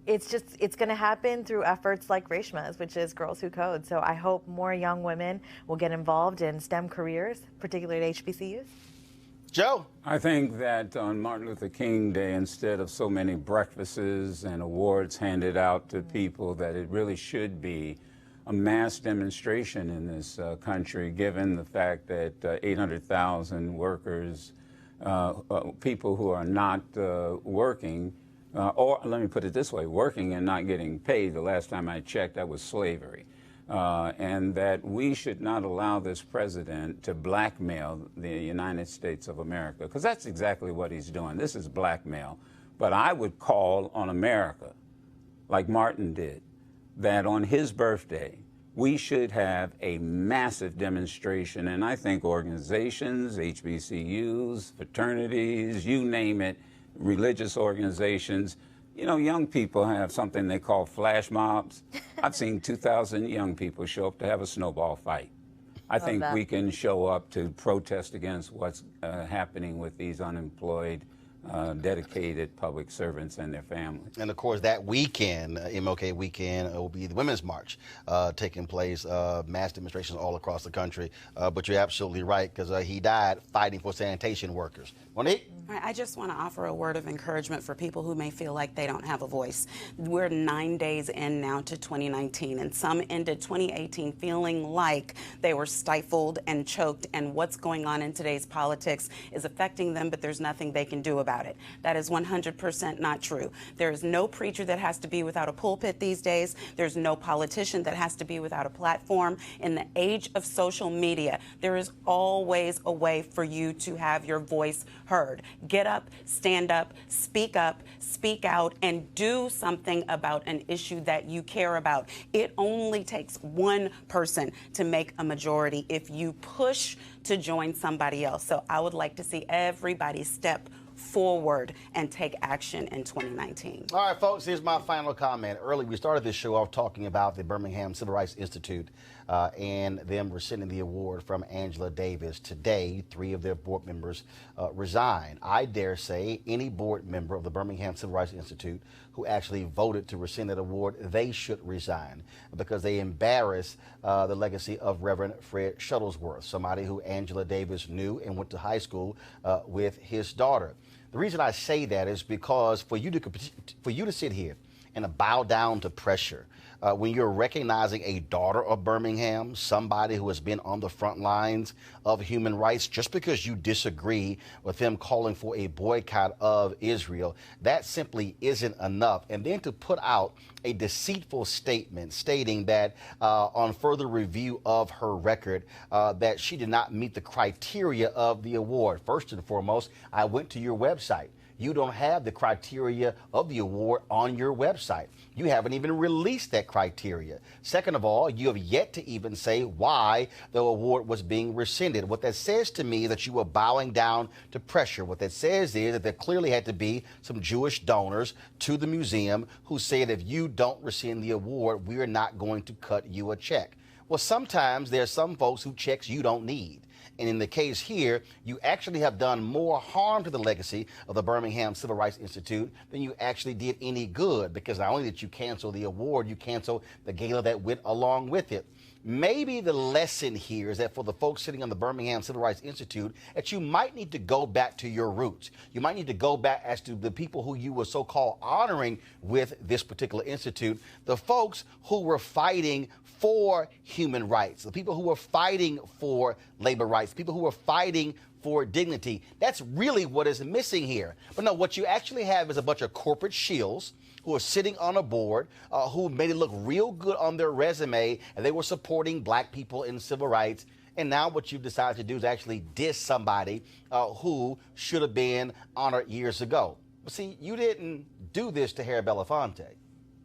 It's going to happen through efforts like Reshma's, which is Girls Who Code. So I hope more young women will get involved in STEM careers, particularly at HBCUs. Joe? I think that on Martin Luther King Day, instead of so many breakfasts and awards handed out to people, that it really should be a mass demonstration in this country, given the fact that 800,000 workers, people who are not working, or let me put it this way, working and not getting paid. The last time I checked, that was slavery. And that we should not allow this president to blackmail the United States of America, because that's exactly what he's doing. This is blackmail. But I would call on America, like Martin did, that on his birthday, we should have a massive demonstration. And I think organizations, HBCUs, fraternities, you name it, religious organizations, you know, young people have something they call flash mobs. I've seen 2,000 young people show up to have a snowball fight. I think we can show up to protest against what's happening with these unemployed, dedicated public servants and their families. And of course, that weekend, MLK weekend, will be the Women's March taking place, mass demonstrations all across the country. But you're absolutely right, because he died fighting for sanitation workers. Monique? I just want to offer a word of encouragement for people who may feel like they don't have a voice. We're 9 days in now to 2019, and some ended 2018 feeling like they were stifled and choked, and what's going on in today's politics is affecting them, but there's nothing they can do about it. That is 100% not true. There is no preacher that has to be without a pulpit these days. There's no politician that has to be without a platform. In the age of social media, there is always a way for you to have your voice heard. Get up, stand up, speak out, and do something about an issue that you care about. It only takes one person to make a majority if you push to join somebody else. So I would like to see everybody step forward and take action in 2019. All right, folks, here's my final comment. Earlier, we started this show off talking about the Birmingham Civil Rights Institute and them rescinding the award from Angela Davis. Today, 3 of their board members resigned. I dare say any board member of the Birmingham Civil Rights Institute who actually voted to rescind that award, they should resign, because they embarrass the legacy of Reverend Fred Shuttlesworth, somebody who Angela Davis knew and went to high school with his daughter. The reason I say that is because for you to sit here and bow down to pressure when you're recognizing a daughter of Birmingham, somebody who has been on the front lines of human rights, just because you disagree with them calling for a boycott of Israel, that simply isn't enough. And then to put out a deceitful statement stating that on further review of her record, that she did not meet the criteria of the award. First and foremost, I went to your website. You don't have the criteria of the award on your website. You haven't even released that criteria. Second of all, you have yet to even say why the award was being rescinded. What that says to me is that you were bowing down to pressure. What that says is that there clearly had to be some Jewish donors to the museum who said, if you don't rescind the award, we're not going to cut you a check. Well, sometimes there are some folks who checks you don't need. And in the case here, you actually have done more harm to the legacy of the Birmingham Civil Rights Institute than you actually did any good, because not only did you cancel the award, you canceled the gala that went along with it. maybe the lesson here is that for the folks sitting on the Birmingham Civil Rights Institute, that you might need to go back to your roots. You might need to go back as to the people who you were so-called honoring with this particular institute, the folks who were fighting for human rights, the people who were fighting for labor rights, people who were fighting for dignity. That's really what is missing here. But no, what you actually have is a bunch of corporate shills who are sitting on a board, who made it look real good on their resume, and they were supporting black people in civil rights. And now what you've decided to do is actually diss somebody who should have been honored years ago. But see, you didn't do this to Harry Belafonte.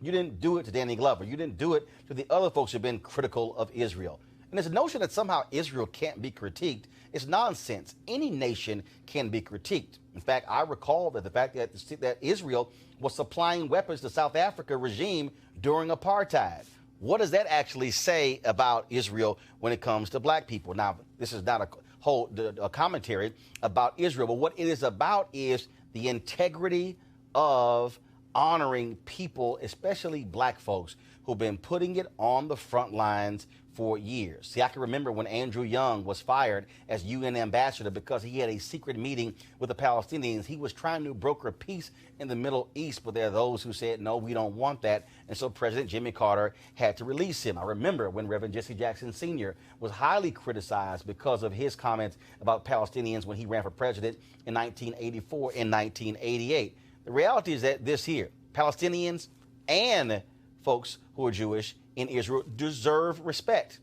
You didn't do it to Danny Glover. You didn't do it to the other folks who have been critical of Israel. And this notion that somehow Israel can't be critiqued is nonsense. Any nation can be critiqued. In fact, I recall that the fact that Israel was supplying weapons to South Africa regime during apartheid. What does that actually say about Israel when it comes to black people? Now, this is not a commentary about Israel, but what it is about is the integrity of honoring people, especially black folks, who've been putting it on the front lines for years. See, I can remember when Andrew Young was fired as UN ambassador because he had a secret meeting with the Palestinians. He was trying to broker peace in the Middle East, but there are those who said, no, we don't want that. And so President Jimmy Carter had to release him. I remember when Reverend Jesse Jackson Sr. was highly criticized because of his comments about Palestinians when he ran for president in 1984 and 1988. The reality is that this here, Palestinians and folks who are Jewish in Israel deserve respect,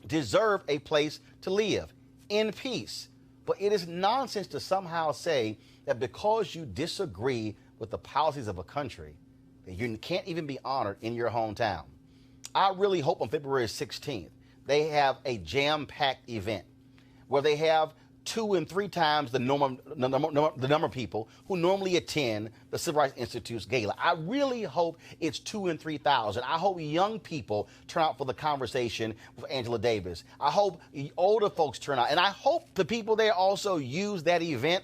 deserve a place to live in peace. But it is nonsense to somehow say that because you disagree with the policies of a country, that you can't even be honored in your hometown. I really hope on February 16th, they have a jam-packed event where they have 2 and 3 times the number of people who normally attend the Civil Rights Institute's gala. I really hope it's 2,000 and 3,000. I hope young people turn out for the conversation with Angela Davis. I hope older folks turn out. And I hope the people there also use that event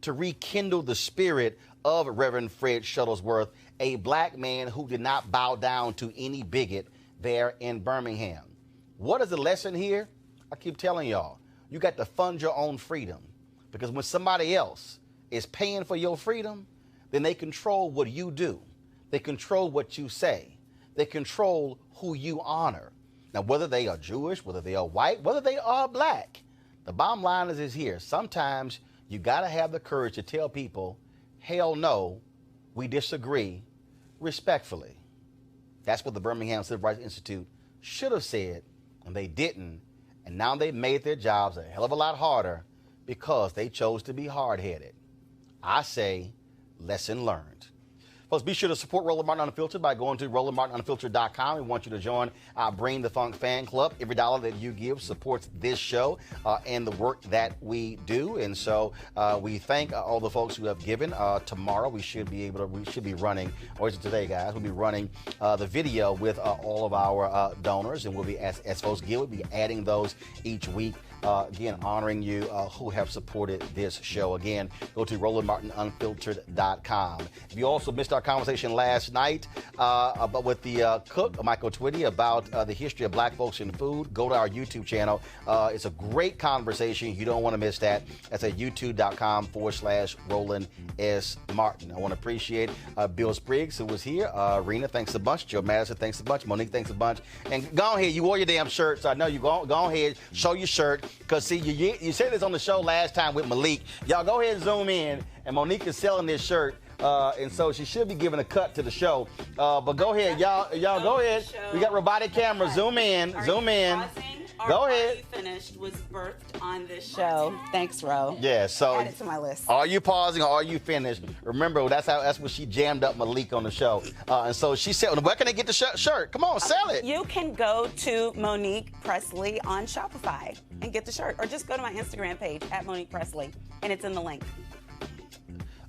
to rekindle the spirit of Reverend Fred Shuttlesworth, a black man who did not bow down to any bigot there in Birmingham. What is the lesson here? I keep telling y'all. You got to fund your own freedom, because when somebody else is paying for your freedom, then they control what you do. They control what you say. They control who you honor. Now, whether they are Jewish, whether they are white, whether they are black, the bottom line is here. Sometimes you got to have the courage to tell people, hell no, we disagree respectfully. That's what the Birmingham Civil Rights Institute should have said, and they didn't. And now they've made their jobs a hell of a lot harder because they chose to be hard-headed. I say, lesson learned. Folks, be sure to support Roland Martin Unfiltered by going to RolandMartinUnfiltered.com. We want you to join our Bring the Funk fan club. Every dollar that you give supports this show and the work that we do. And so we thank all the folks who have given. Tomorrow we should be running, or is it today, guys? We'll be running the video with all of our donors, and we'll be, as folks give, we'll be adding those each week. Again, honoring you who have supported this show. Again, go to RolandMartinUnfiltered.com. If you also missed our conversation last night about with the cook, Michael Twitty, about the history of black folks in food, go to our YouTube channel. It's a great conversation. You don't want to miss that. That's at youtube.com/Roland S. Martin. I want to appreciate Bill Spriggs, who was here. Rena, thanks a bunch. Joe Madison, thanks a bunch. Monique, thanks a bunch. And go ahead. You wore your damn shirt, so I know you go ahead, show your shirt. Because, see, you said this on the show last time with Malik. Y'all go ahead and zoom in. And Monique is selling this shirt. And so she should be giving a cut to the show. But go ahead. Y'all go ahead. We got robotic camera. Zoom in. Zoom in. Go ahead. Are You Finished was birthed on this show. Thanks, Ro. Yeah, so add it to my list. Are you pausing or are you finished? Remember, that's what she jammed up Malik on the show. And so she said, where can I get the shirt? Come on, sell it. You can go to Monique Presley on Shopify and get the shirt. Or just go to my Instagram page at Monique Presley, and it's in the link.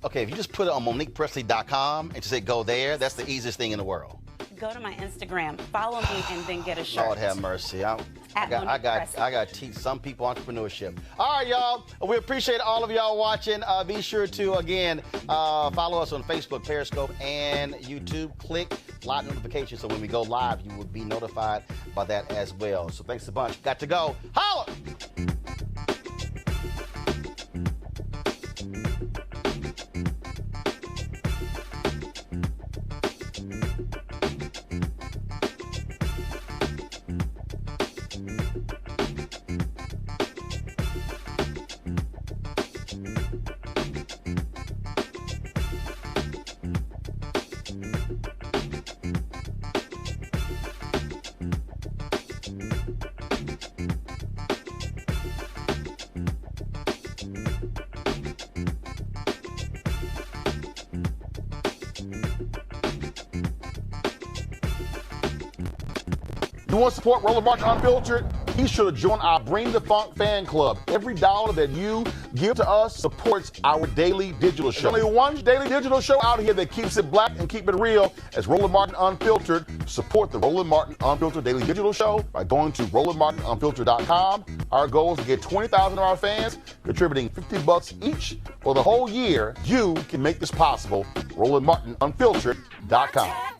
Okay, if you just put it on MoniquePresley.com and just say go there, that's the easiest thing in the world. Go to my Instagram, follow me, and then get a shirt. Lord have mercy. I got to teach some people entrepreneurship. All right, y'all. We appreciate all of y'all watching. Be sure to, again, follow us on Facebook, Periscope, and YouTube. Click live notifications, so when we go live, you will be notified by that as well. So thanks a bunch. Got to go. Holla! You want to support Roland Martin Unfiltered? Be sure to join our Bring the Funk fan club. Every dollar that you give to us supports our daily digital show. There's only one daily digital show out here that keeps it black and keep it real as Roland Martin Unfiltered. Support the Roland Martin Unfiltered daily digital show by going to RolandMartinUnfiltered.com. Our goal is to get 20,000 of our fans contributing $50 each for the whole year. You can make this possible. RolandMartinUnfiltered.com.